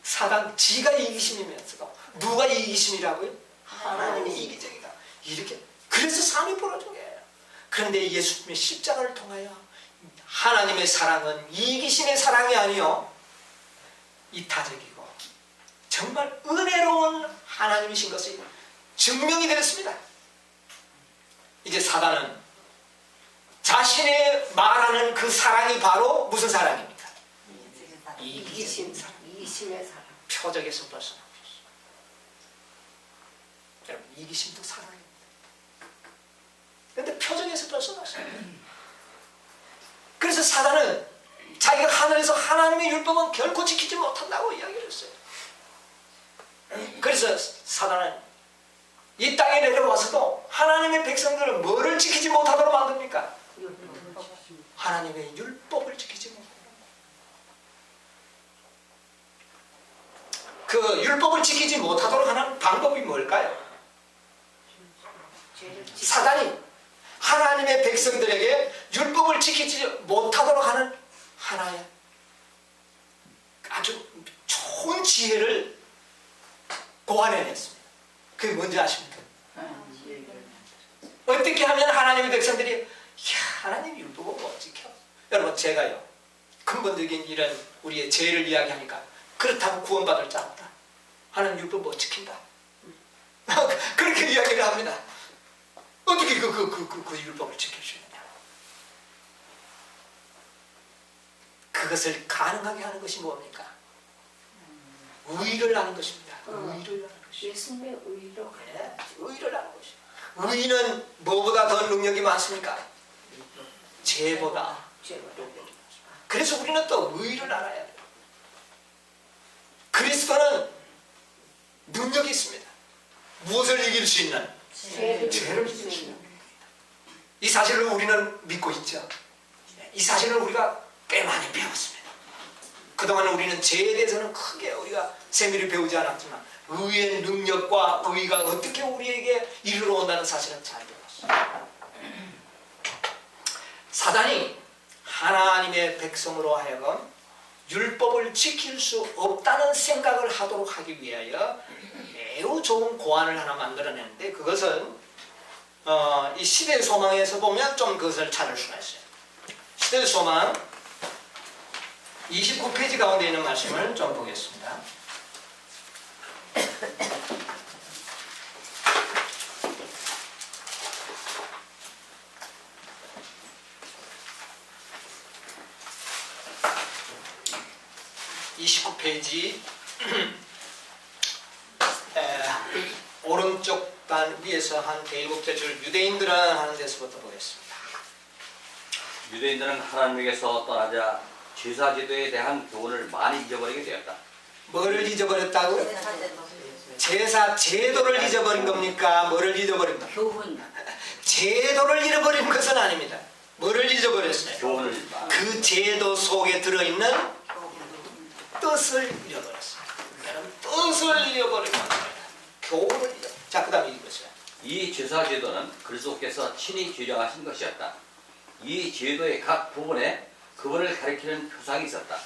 사단 지가 이기심이면서도 누가 이기심이라고요? 하나님이 이기적이다. 이렇게 그래서 삶이 벌어진 거예요. 그런데 예수님의 십자가를 통하여 하나님의 사랑은 이기심의 사랑이 아니요 이타적이고 정말 은혜로운 하나님이신 것이 증명이 되었습니다. 이제 사단은 자신의 말하는 그 사랑이 바로 무슨 사랑입니까? 이기심. 사랑. 이기심의 사랑. 표적에서 벗어나고 있어요. 여러분 이기심도 사랑입니다. 그런데 표적에서 벗어났어요. 그래서 사단은 자기가 하늘에서 하나님의 율법은 결코 지키지 못한다고 이야기를 했어요. 그래서 사단은 이 땅에 내려와서도 하나님의 백성들은 뭐를 지키지 못하도록 만듭니까? 하나님의 율법을 지키지 못합니다. 그 율법을 지키지 못하도록 하는 방법이 뭘까요? 사단이 하나님의 백성들에게 율법을 지키지 못하도록 하는 하나의 아주 좋은 지혜를 고안해냈습니다. 그게 뭔지 아십니까? 어떻게 하면 하나님의 백성들이 하나님 율법을 못 지켜? 여러분 제가요 근본적인 이런 우리의 죄를 이야기하니까 그렇다고 구원받을 자 없다. 하나님 율법 못 지킨다. 그렇게 이야기를 합니다. 어떻게 그 율법을 지킬 수 있느냐? 그것을 가능하게 하는 것이 뭡니까? 의를 아는 것입니다. 의를 아는 것입니다. 예수님의 의로 네, 의를 아는 것입니다. 의는 뭐보다 더 능력이 많습니까? 죄보다. 그래서 우리는 또 의를 알아야 돼요. 그리스도는 능력이 있습니다. 무엇을 이길 수 있는? 죄를 이길 수 있는. 이 사실을 우리는 믿고 있죠. 이 사실을 우리가 꽤 많이 배웠습니다. 그동안 우리는 죄에 대해서는 크게 우리가 세밀히 배우지 않았지만 의의 능력과 의가 어떻게 우리에게 이르러 온다는 사실은 잘 배웠습니다. 사단이 하나님의 백성으로 하여금 율법을 지킬 수 없다는 생각을 하도록 하기 위하여 매우 좋은 고안을 하나 만들어냈는데 그것은 이 시대의 소망에서 보면 좀 그것을 찾을 수가 있어요. 시대의 소망 29페이지 가운데 있는 말씀을 좀 보겠습니다. 페이지 오른쪽 단 위에서 한 7째 줄 유대인들은 하는 데서부터 보겠습니다. 유대인들은 하나님에게서 떠나자 제사제도에 대한 교훈을 많이 잊어버리게 되었다. 뭐를 잊어버렸다고? 제사 제도를 잊어버린 겁니까? 뭐를 잊어버린 겁니까? 교훈. 제도를 잃어버린 것은 아닙니다. 뭐를 잊어버렸어요? 교훈을 그 제도 속에 들어있는 뜻을 잃어버렸어요. 여러분 뜻을 잃어버린 겁니다. 교훈을 잃어. 자, 그 다음에 읽으세요. 이 제사제도는 그리스도께서 친히 규정하신 것이었다. 이 제도의 각 부분에 그분을 가리키는 표상이 있었다.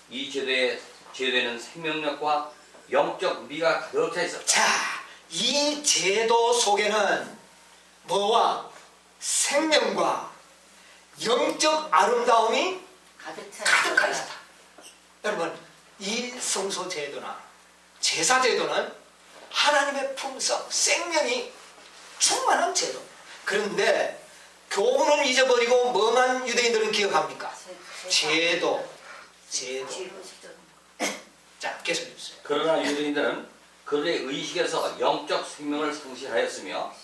이 제도에는 생명력과 영적 미가 가득 차 있었다. 자, 이 제도 속에는 뭐와 생명과 영적 아름다움이 가득하 있었다. 여러분, 이 성소 제도나 제사 제도는 하나님의 품성, 생명이 충만한 제도. 그런데 교훈을 잊어버리고 뭐만 유대인들은 기억합니까? 제도, 제도. 자, 계속 해주세요. 그러나 유대인들은 그들의 의식에서 영적 생명을 상실하였으며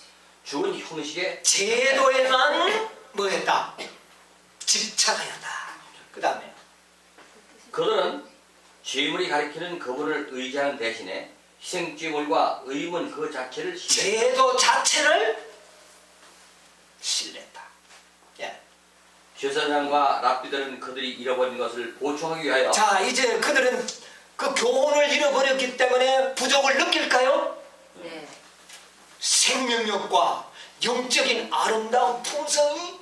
죽은 형식에 제도에만 뭐했다? 집착하였다. 그 다음에 그들은 죄물이 가리키는 그분을 의지하는 대신에 희생제물과 의문 그 자체를 신뢰했다. 제도 자체를 신뢰했다. 예. 제사장과 랍비들은 그들이 잃어버린 것을 보충하기 위하여 자, 이제 그들은 그 교훈을 잃어버렸기 때문에 부족을 느낄까요? 네. 생명력과 영적인 아름다운 품성이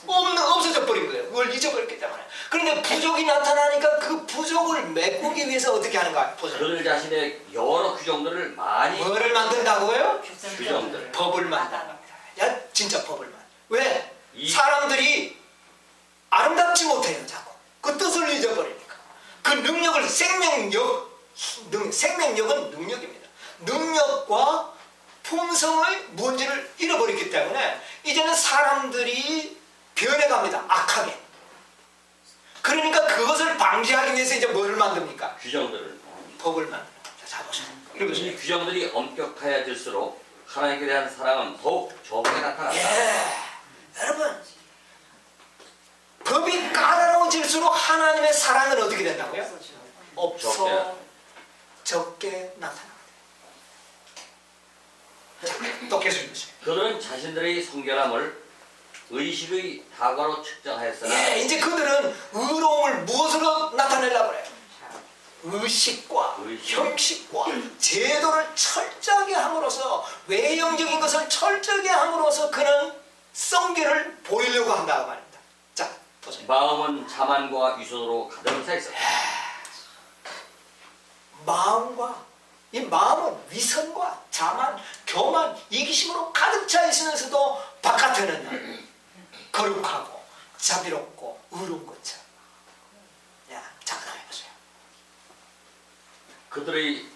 없어져 버린 거예요. 그걸 잊어버렸기 때문에. 그런데 부족이 나타나니까 그 부족을 메꾸기 위해서 어떻게 하는가? 보세요. 그들 자신의 여러 규정들을 많이 뭐를 만든다고요? 규정들. 법을 만든답니다. 야, 진짜 법을 만든. 왜? 이- 사람들이 아름답지 못해요, 자꾸. 그 뜻을 잊어버리니까. 그 능력을 생명력은 능력입니다. 능력과 품성의 뭔지를 잃어버렸기 때문에 이제는 사람들이 변해갑니다. 악하게. 그러니까 그것을 방지하기 위해서 이제 뭐를 만듭니까? 규정들을 법을 만듭니다. 자, 보세요. 이 읽으세요. 규정들이 엄격해질수록 하나님께 대한 사랑은 더욱 적게 나타난다. 예. 여러분, 법이 까다로워질수록 하나님의 사랑은 어떻게 된다고요? 없어 적게 나타납니다. 자, 또 계속 읽으세요. 그들은 자신들의 성결함을 의식의 다과로 측정하였으나 예, 이제 그들은 의로움을 무엇으로 나타내려고 그래요? 의식과 의식. 형식과 제도를 철저하게 함으로써 외형적인 것을 철저하게 함으로써 그는 성결을 보이려고 한다고 말입니다. 자, 보세요. 마음은 자만과 위선으로 가득 차 있었다. 이 마음은 위선과 자만, 교만, 이기심으로 가득 차 있으면서도 바깥에는 거룩하고 자비롭고 의로운 것처럼. 야, 잠깐 해보세요. 그들의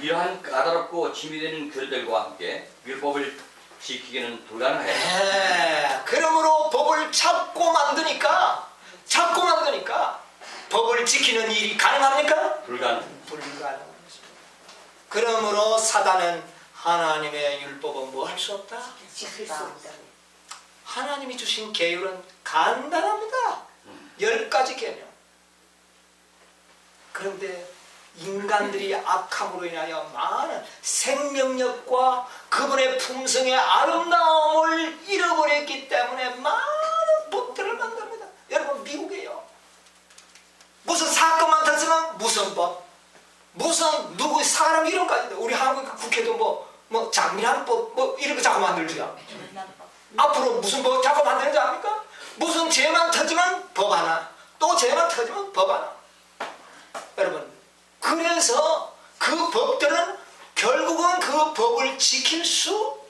이러한 까다롭고 짐이 되는 교리들과 함께 율법을 지키기는 불가능하였다. 그러므로 법을 찾고 만드니까 법을 지키는 일이 가능합니까? 불가능. 불가능한 것입니다. 그러므로 사단은 하나님의 율법은 뭐 할 수 없다? 지킬 수 없다. 하나님이 주신 계율은 간단합니다. 10가지 계명. 그런데 인간들이 악함으로 인하여 많은 생명력과 그분의 품성의 아름다움을 잃어버렸기 때문에 많은 법들을 만듭니다. 여러분, 미국에요. 무슨 사건만 터지면 무슨 법, 무슨 누구 사람 이름까지도. 우리 한국 국회도 뭐 장미란법 뭐 이런 거 자꾸 만들죠. 앞으로 무슨 법 자꾸 만드는지 압니까? 무슨 죄만 터지면 법 하나, 또 죄만 터지면 법 하나. 여러분, 그래서 그 법들은 결국은 그 법을 지킬 수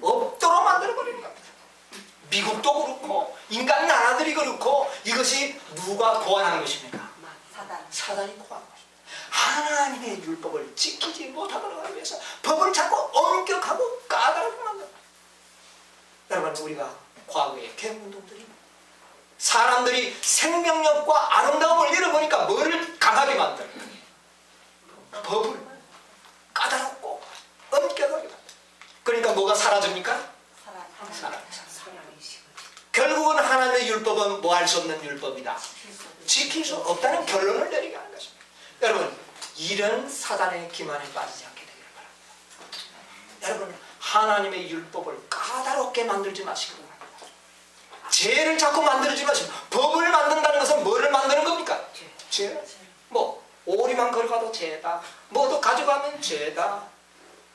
없도록 만들어버리는 겁니다. 미국도 그렇고 인간 나라들이 그렇고 이것이 누가 고안한 것입니까? 사단이 고안한 것입니다. 하나님의 율법을 지키지 못하도록 하기 위해서 법을 자꾸 엄격하고 까다롭게 만듭니다. 여러분, 우리가 과거의 개혁운동들이 사람들이 생명력과 아름다움을 잃어보니까 뭐를 강하게 만들어요? 법을 까다롭고 엄격하게 만들어요. 그러니까 뭐가 사라집니까? 사라져요. 결국은 하나님의 율법은 뭐 할 수 없는 율법이다. 지킬 수 없다는 결론을 내리게 하는 것입니다. 여러분, 이런 사단의 기만에 빠지지 않게 되기를 바랍니다. 여러분, 하나님의 율법을 까다롭게 만들지 마시기 바랍니다. 죄를 자꾸 만들지 마시고, 법을 만든다는 것은 뭐를 만드는 겁니까? 죄. 뭐 오리만 걸어가도 죄다. 뭐도 가져가면 죄다.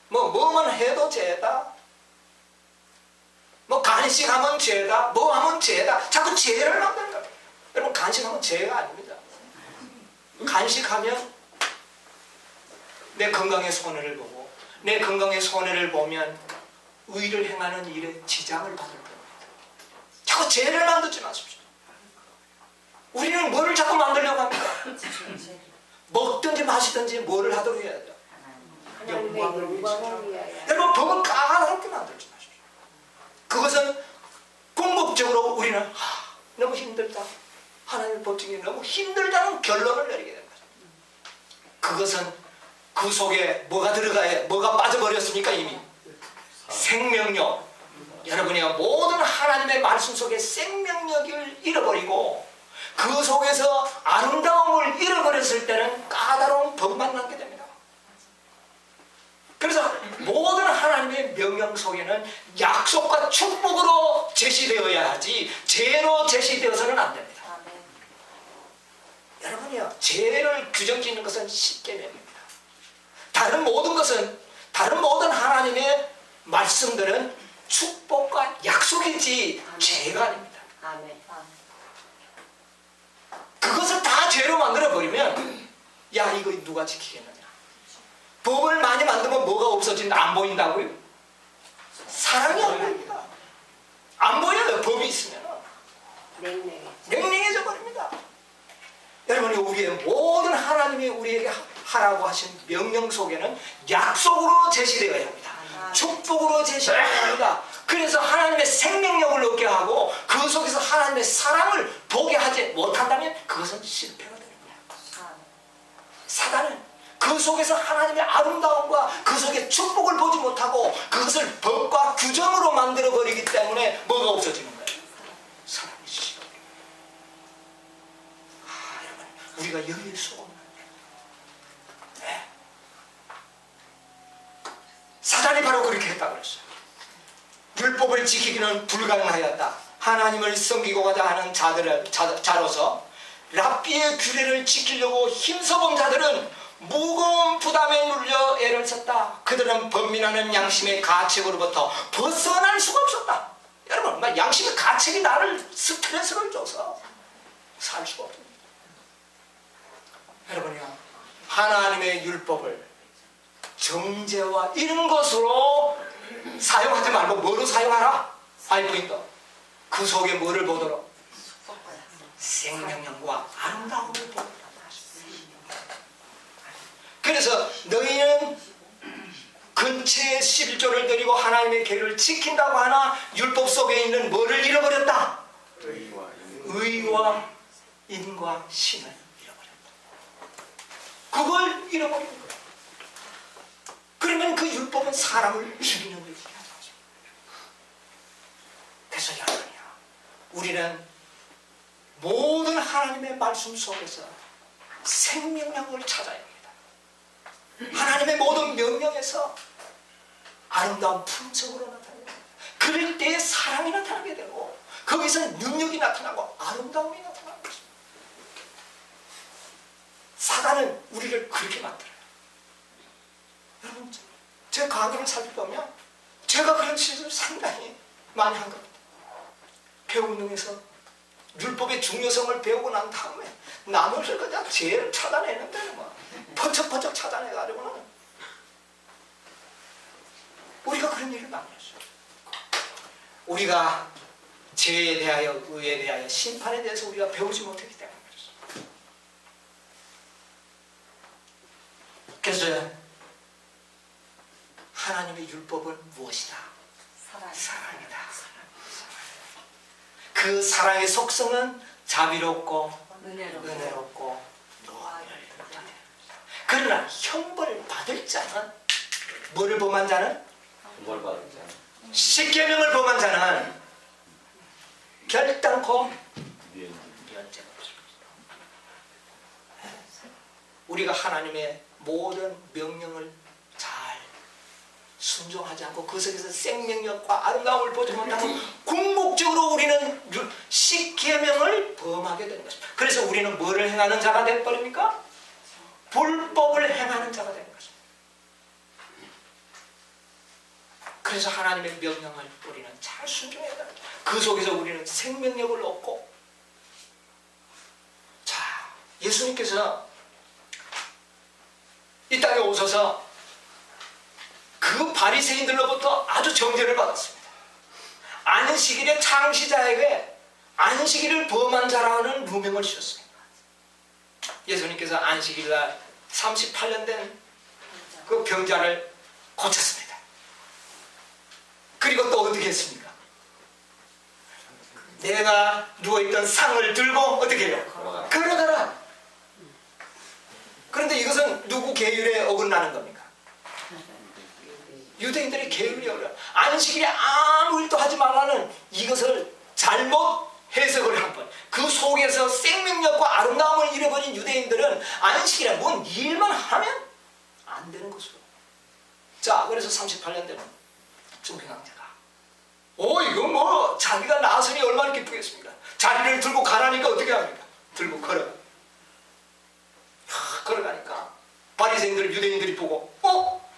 뭐만 해도 죄다. 뭐 간식하면 죄다. 뭐 하면 죄다. 자꾸 죄를 만드는 겁니다. 여러분, 간식하면 죄가 아닙니다. 간식하면 내 건강에 손해를 보고, 내 건강에 손해를 보면 의를 행하는 일에 지장을 받을 겁니다. 자꾸 죄를 만들지 마십시오. 우리는 뭐를 자꾸 만들려고 합니까? 먹든지 마시든지 뭐를 하도록 해야 돼요? 영광을 위해서. 여러분, 법을 까다롭게 만들지 마십시오. 그것은 궁극적으로 우리는 너무 힘들다. 하나님의 법칙이 너무 힘들다는 결론을 내리게 된 거죠. 그것은 그 속에 뭐가 들어가야, 뭐가 빠져버렸습니까? 이미 생명력. 여러분이요, 모든 하나님의 말씀 속에 생명력을 잃어버리고 그 속에서 아름다움을 잃어버렸을 때는 까다로운 법만 남게 됩니다. 그래서 모든 하나님의 명령 속에는 약속과 축복으로 제시되어야 하지 죄로 제시되어서는 안 됩니다. 여러분이요, 죄를 규정짓는 것은 십계명입니다. 다른 모든 것은, 다른 모든 하나님의 말씀들은 축복과 약속이지 죄가 아닙니다. 아멘. 그것을 다 죄로 만들어버리면 야, 이거 누가 지키겠느냐. 법을 많이 만들면 뭐가 없어진다? 안 보인다고요? 사랑이 안 보입니다. 안 보여요. 법이 있으면 냉랭해져 버립니다. 여러분이 우리의 모든 하나님이 우리에게 하라고 하신 명령 속에는 약속으로 제시되어야 합니다. 축복으로 제시되어야 합니다. 그래서 하나님의 생명력을 얻게 하고 그 속에서 하나님의 사랑을 보게 하지 못한다면 그것은 실패가 되는 거예요. 사단은 그 속에서 하나님의 아름다움과 그 속에 축복을 보지 못하고 그것을 법과 규정으로 만들어버리기 때문에 뭐가 없어지는 거예요? 사랑이 식어버립니다. 여러분, 우리가 여기에 속으면 네. 사단이 바로 그렇게 했다고 그랬어요. 율법을 지키기는 불가능하였다. 하나님을 섬기고자 하는 자로서 랍비의 규례를 지키려고 힘써본 자들은 무거운 부담에 눌려 애를 썼다. 그들은 범민하는 양심의 가책으로부터 벗어날 수가 없었다. 여러분, 양심의 가책이 나를 스트레스를 줘서 살 수가 없습니다. 여러분이요, 하나님의 율법을 정죄와 이런 것으로 사용하지 말고 뭐로 사용하라? 알고있다. 그 속에 뭐를 보도록? 생명력과 아름다움을 보도록. 그래서 너희는 근처에 11조를 드리고 하나님의 계율을 지킨다고 하나 율법 속에 있는 뭐를 잃어버렸다? 의와 인과 신을 잃어버렸다. 그걸 잃어버린 거예요. 그러면 그 율법은 사람을 죽이는 거예요. 그래서 여러분이요, 우리는 모든 하나님의 말씀 속에서 생명력을 찾아야 합니다. 하나님의 모든 명령에서 아름다운 품성으로 나타납니다. 그럴 때에 사랑이 나타나게 되고 거기서 능력이 나타나고 아름다움이 나타나는 것입니다. 사단은 우리를 그렇게 만들어요. 여러분, 제 강의를 살펴보면 제가 그런 실수를 상당히 많이 한 겁니다. 배우능에서 율법의 중요성을 배우고 난 다음에 나머지 그냥 죄를 찾아내는데 뭐 퍼쩍퍼쩍 찾아내가지고는 우리가 그런 일을 많이 했어요. 우리가 죄에 대하여, 의에 대하여, 심판에 대해서 우리가 배우지 못했기 때문에 그랬어요. 그래서 하나님의 율법은 무엇이다? 사랑이다. 그 사랑의 속성은 자비롭고 은혜롭고 노하기를 뜻하네. 그러나 형벌을 받을 자는, 뭐를 범한 자는? 형벌 받을 자. 십계명을 범한 자는 결단코 면죄가 없습니다. 우리가 하나님의 모든 명령을 잘 순종하지 않고 그 속에서 생명력과 아름다움을 보지 못하고 궁극적으로 우리는 십계명을 범하게 되는 것입니다. 그래서 우리는 뭐를 행하는 자가 되어버립니까? 불법을 행하는 자가 되는 것입니다. 그래서 하나님의 명령을 우리는 잘 순종해야 됩니다. 그 속에서 우리는 생명력을 얻고, 자, 예수님께서 이 땅에 오셔서 그 바리새인들로부터 아주 정죄를 받았습니다. 안식일의 창시자에게 안식일을 범한 자라는 누명을 씌웠습니다. 예수님께서 안식일날 38년 된 그 병자를 고쳤습니다. 그리고 또 어떻게 했습니까? 내가 누워있던 상을 들고 어떻게 해요? 걸어가라. 그런데 이것은 누구 계율에 어긋나는 겁니까? 유대인들의 계율이 어려. 안식일에 아무 일도 하지 말라는 이것을 잘못 해석을 한 번. 그 속에서 생명력과 아름다움을 잃어버린 유대인들은 안식일에 뭔 일만 하면 안 되는 것으로. 자, 그래서 38년 되는 중平왕자가 이거 뭐 자기가 나서니 얼마나 기쁘겠습니까? 자리를 들고 가라니까 어떻게 합니까? 들고 걸어가니까 바리새인들 유대인들이 보고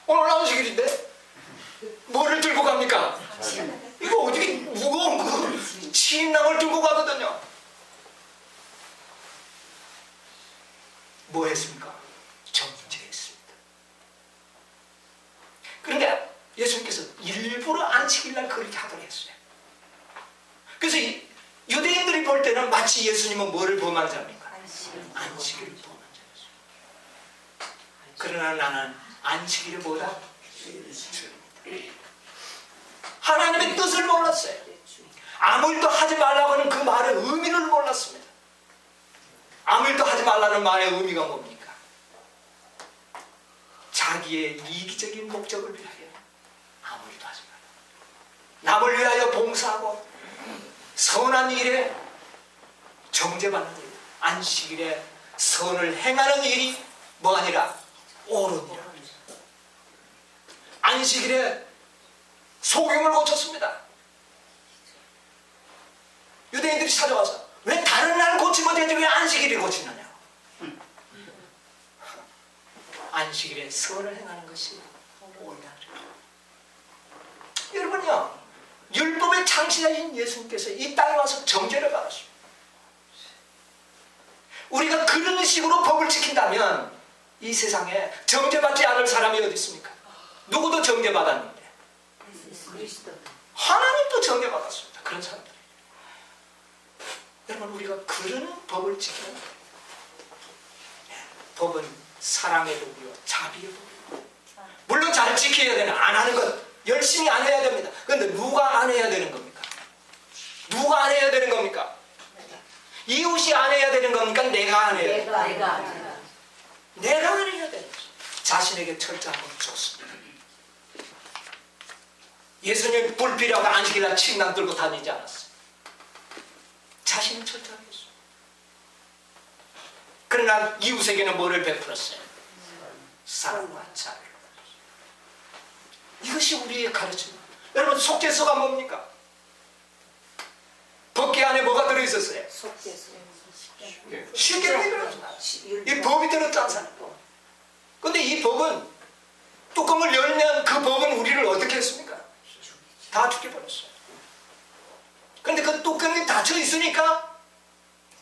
오늘 안식일인데 뭐를 들고 갑니까? 이거 어떻게 무거운 그 침낭을 들고 가거든요. 뭐 했습니까? 정죄했습니다. 그런데 예수님께서 일부러 안식일날 그렇게 하도록 했어요. 그래서 유대인들이 볼 때는 마치 예수님은 뭐를 범한 자입니까? 안식일을 범한 자였어요. 그러나 나는 안식일이 뭐다? 주입니다. 하나님의 뜻을 몰랐어요. 아무 일도 하지 말라고 하는 그 말의 의미를 몰랐습니다. 아무 일도 하지 말라는 말의 의미가 뭡니까? 자기의 이기적인 목적을 위하여 아무 일도 하지 말라. 남을 위하여 봉사하고 선한 일에 정죄받는 일, 안식일에 선을 행하는 일이 뭐 아니라 옳은 일. 안식일에 소경을 고쳤습니다. 유대인들이 찾아와서 왜 다른 날 고치면 되지 왜 안식일에 고치느냐고. 안식일에 선을 행하는 것이 옳다. 여러분요, 율법의 창시자인 예수님께서 이 땅에 와서 정죄를 받았습니다. 우리가 그런 식으로 법을 지킨다면 이 세상에 정죄받지 않을 사람이 어디 있습니까? 누구도 정죄받았는데 하나님도 정죄받았습니다. 그런 사람들. 여러분, 우리가 그런 법을 지키는 거예요. 법은 사랑의 법이요, 자비의 법이요. 물론 잘 지켜야 되는, 안 하는 것 열심히 안 해야 됩니다. 그런데 누가 안 해야 되는 겁니까? 누가 안 해야 되는 겁니까? 이웃이 안 해야 되는 겁니까? 내가 안 해야 되는 겁니까? 내가 안 해야 되는 거죠. 자신에게 철저한 건 좋습니다. 예수님 불필요하고 안식일날 침낭 들고 다니지 않았어요. 자신은 철저하게 했어요. 그러나 이웃에게는 뭐를 베풀었어요? 사랑과 자비를 베풀었어요. 이것이 우리의 가르침입니다. 여러분, 속죄소가 뭡니까? 법궤 안에 뭐가 들어있었어요? 쉽게 들어있잖아요. 이 법이 들었잖아요. 근데 이 법은 뚜껑을 열면 그 법은 우리를 어떻게 했습니까? 다 죽여버렸어요. 그런데 그 뚜껑이 닫혀 있으니까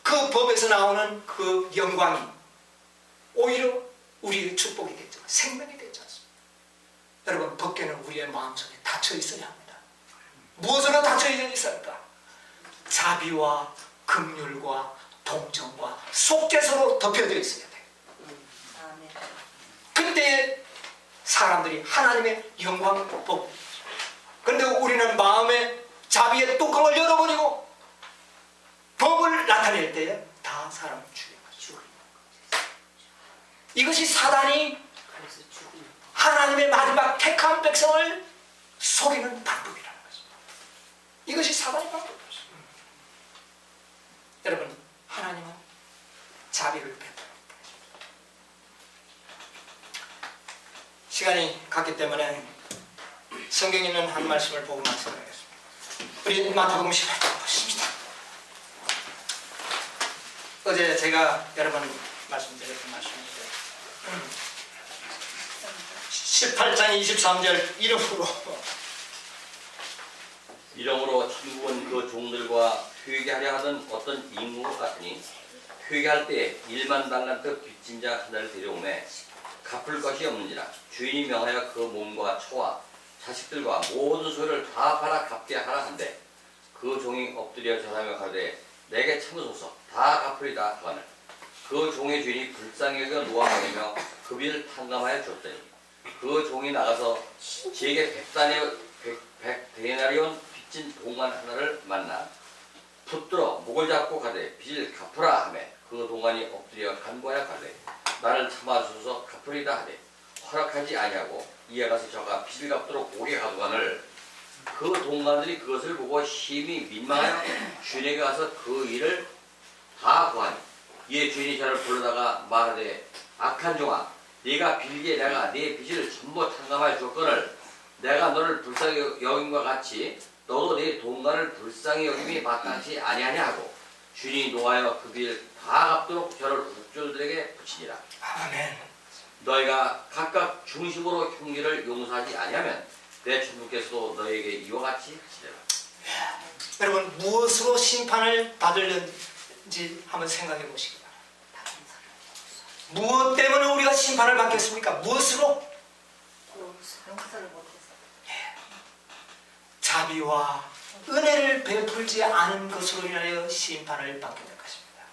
그 법에서 나오는 그 영광이 오히려 우리의 축복이 됐죠. 생명이 됐지 않습니까? 여러분, 법궤는 우리의 마음속에 닫혀 있어야 합니다. 무엇으로 닫혀 있습니까? 자비와 긍휼과 동정과 속죄서로 덮여져 있어야 돼요. 그때 사람들이 하나님의 영광을 보고, 그런데 우리는 마음의 자비의 뚜껑을 열어버리고 법을 나타낼 때에 다 사람을 죽여가지고, 이것이 사단이 하나님의 마지막 택한 백성을 속이는 방법이라는 것입니다. 이것이 사단의 방법이었습니다. 여러분, 하나님은 자비를 베풀어. 시간이 갔기 때문에 성경에 있는 한 말씀을 보고 말씀하겠습니다. 우리 마태복음 18장 보십니다. 어제 제가 여러 번 말씀드렸던 말씀인데 18장 23절 이러므로 천국은 그 종들과 회개하려 하던 어떤 임무와 같으니 회개할 때 1만 달란트 빚진 자 하나를 데려오매 갚을 것이 없는지라 주인이 명하여 그 몸과 처와 자식들과 모든 소유를 다 팔아 갚게 하라 한데 그 종이 엎드려 절하며 가로되 내게 참으소서 다 갚으리다 하거늘 그 종의 주인이 불쌍히 여겨 놓아하며 그 빚을 탕감하여 줬더니 그 종이 나가서 지에게 100데나리온 빚진 동관 하나를 만나 붙들어 목을 잡고 가되 빚을 갚으라 하매 그 동안이 엎드려 간구하여 가되 나를 참아주소서 갚으리다 하되 허락하지 아니하고 이에 가서 저가 빚을 갚도록 오게 가두거늘 그 동관들이 그것을 보고 심히 민망하여 주인에게 가서 그 일을 다 구하니 이에 주인이 저를 불러다가 말하되 악한 종아 네가 빌기에 내가 네 빚을 전부 탕감하여 줬거늘 내가 너를 불쌍히 여김과 같이 너도 네 동관을 불쌍히 여김이 마땅치 아니하냐 하고 주인이 노하여 그 빚을 다 갚도록 저를 옥졸들에게 붙이니라. 아멘. 너희가 각각 중심으로 형제를 용서하지 아니하면 내 주님께서도 너희에게 이와 같이 하시리라. 여러분 무엇으로 심판을 받을는지 한번 생각해 보시기 바랍니다. 무엇 때문에 우리가 심판을 받겠습니까? 무엇으로? 용서를 못해서. 자비와 은혜를 베풀지 않은 것으로 인하여 심판을 받게 될 것입니다.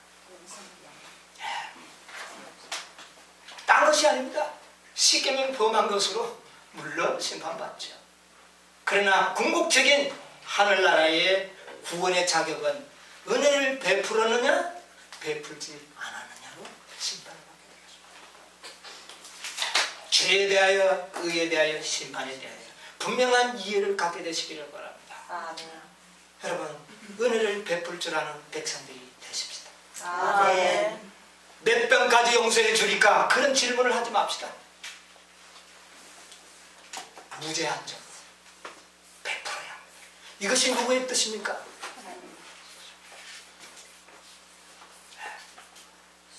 딴 것이 아닙니다. 십계명 범한 것으로 물론 심판받죠. 그러나 궁극적인 하늘나라의 구원의 자격은 은혜를 베풀었느냐 베풀지 않았느냐로 심판을 받게 되겠습니다. 죄에 대하여 의에 대하여 심판에 대하여 분명한 이해를 갖게 되시기를 바랍니다. 아멘. 여러분 은혜를 베풀 줄 아는 백성들이 되십시다. 아멘. 몇 병까지 용서해 주니까 그런 질문을 하지 맙시다. 무제한 적 100%야. 이것이 누구의 뜻입니까?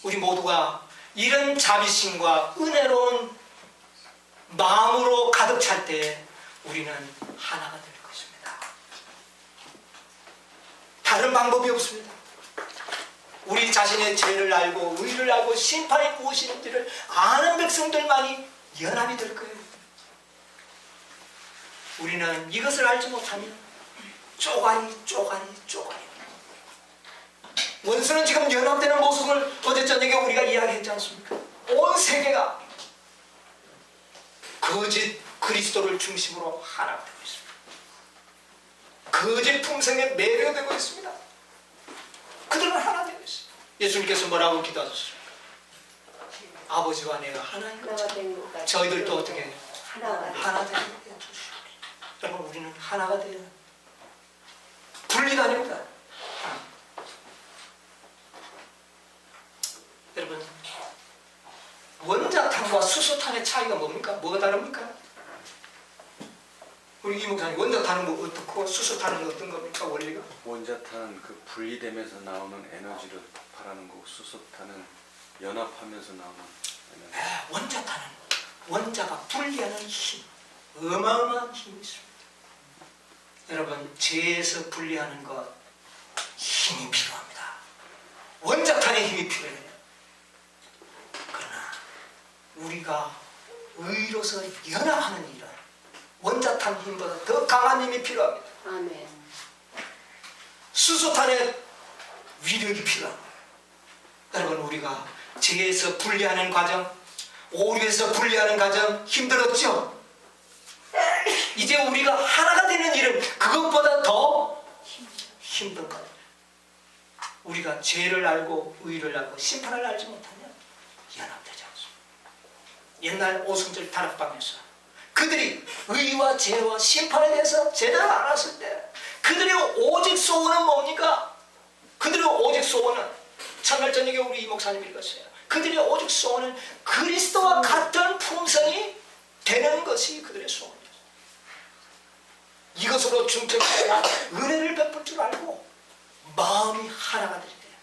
우리 모두가 이런 자비심과 은혜로운 마음으로 가득 찰 때 우리는 하나가 될 것입니다. 다른 방법이 없습니다. 우리 자신의 죄를 알고 의를 알고 심판이 무엇인지를 아는 백성들만이 연합이 될 거예요. 우리는 이것을 알지 못하면 쪼가리 원수는 지금 연합되는 모습을 어제 저녁에 우리가 이야기했지 않습니까? 온 세계가 거짓 그리스도를 중심으로 하나가 되고 있습니다. 거짓 품성에 매료되고 있습니다. 그들은 하나 되고 있어요. 예수님께서 뭐라고 기도하셨습니까? 아버지와 내가 하나인 하나가 것처럼 된 것까지. 저희들도 어떻게 해요? 하나가 하나 되는 게 주시오. 여러분 우리는 하나가 돼요. 분리가 아닙니다. 하나. 여러분 원자탄과 수소탄의 차이가 뭡니까? 뭐가 다릅니까? 우리 이 목사님 원자탄은 뭐 어떻고 수소탄은 어떤 겁니까? 원리가? 원자탄은 그 분리되면서 나오는 에너지를 폭발하는 거고 수소탄은 연합하면서 나오는 에너지. 원자탄은 원자가 분리하는 힘, 어마어마한 힘이 있습니다. 여러분 죄에서 분리하는 것 힘이 필요합니다. 원자탄의 힘이 필요해요. 그러나 우리가 의로서 연합하는 일은 원자탄 힘보다 더 강한 힘이 필요합니다. 아멘. 수소탄의 위력이 필요합니다. 여러분 우리가 죄에서 분리하는 과정, 오류에서 분리하는 과정 힘들었죠? 이제 우리가 하나가 되는 일은 그것보다 더 힘든 겁니다. 우리가 죄를 알고 의를 알고 심판을 알지 못하면 연합되지 않습니다. 옛날 오순절 다락방에서 그들이 의와 죄와 심판에 대해서 제대로 알았을 때 그들의 오직 소원은 뭡니까? 그들의 오직 소원은 첫날 저녁에 우리 이 목사님이 읽었어요. 그들의 오직 소원은 그리스도와 같은 품성이 되는 것이 그들의 소원이었어요. 이것으로 중첩되어 은혜를 베풀 줄 알고 마음이 하나가 되게 돼요.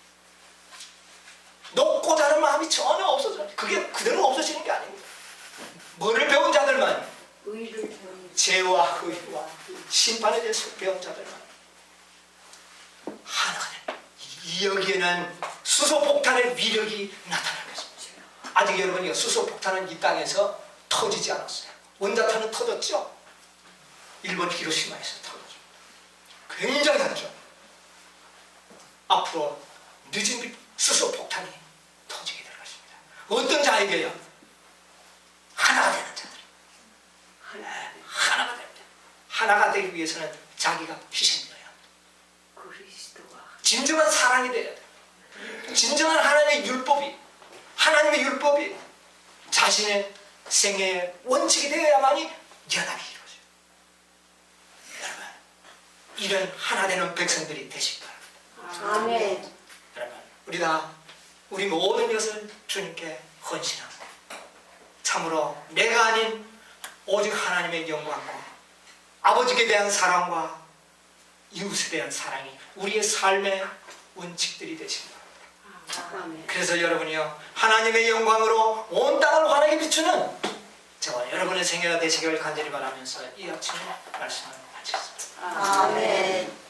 높고자 하는 마음이 전혀 없어져요. 그게 그대로 없어지는 게 아닙니다. 뭐를 배운 자들만 의를 배우는 죄와 의와 심판에 대해서 배운 자들만 하나가 됩니다. 여기에는 수소폭탄의 위력이 나타날 것입니다. 아직 여러분이 수소폭탄은 이 땅에서 터지지 않았어요. 원자탄은 터졌죠. 일본 히로시마에서 터졌습니다. 굉장하죠. 앞으로 늦은 수소폭탄이 터지게 될 것입니다. 어떤 자에게요? 하나가 되는 자들. 하나가 됩니다. 하나가 되기 위해서는 자기가 희생되어야 합니다. 그리스도와 사랑이 돼야 돼. 진정한 하나님의 율법이 자신의 생애의 원칙이 되어야만이 연합이 이루어져요. 여러분, 이런 하나 되는 백성들이 되시기 바랍니다. 아멘. 여러분, 우리 모든 것을 주님께 헌신합니다. 참으로 내가 아닌 오직 하나님의 영광과 아버지께 대한 사랑과 이웃에 대한 사랑이 우리의 삶의 원칙들이 되십니다. 아멘. 그래서 여러분이요, 하나님의 영광으로 온 땅을 환하게 비추는 저와 여러분의 생애가 되시기를 간절히 바라면서 이 아침에 말씀을 마치겠습니다. 아멘.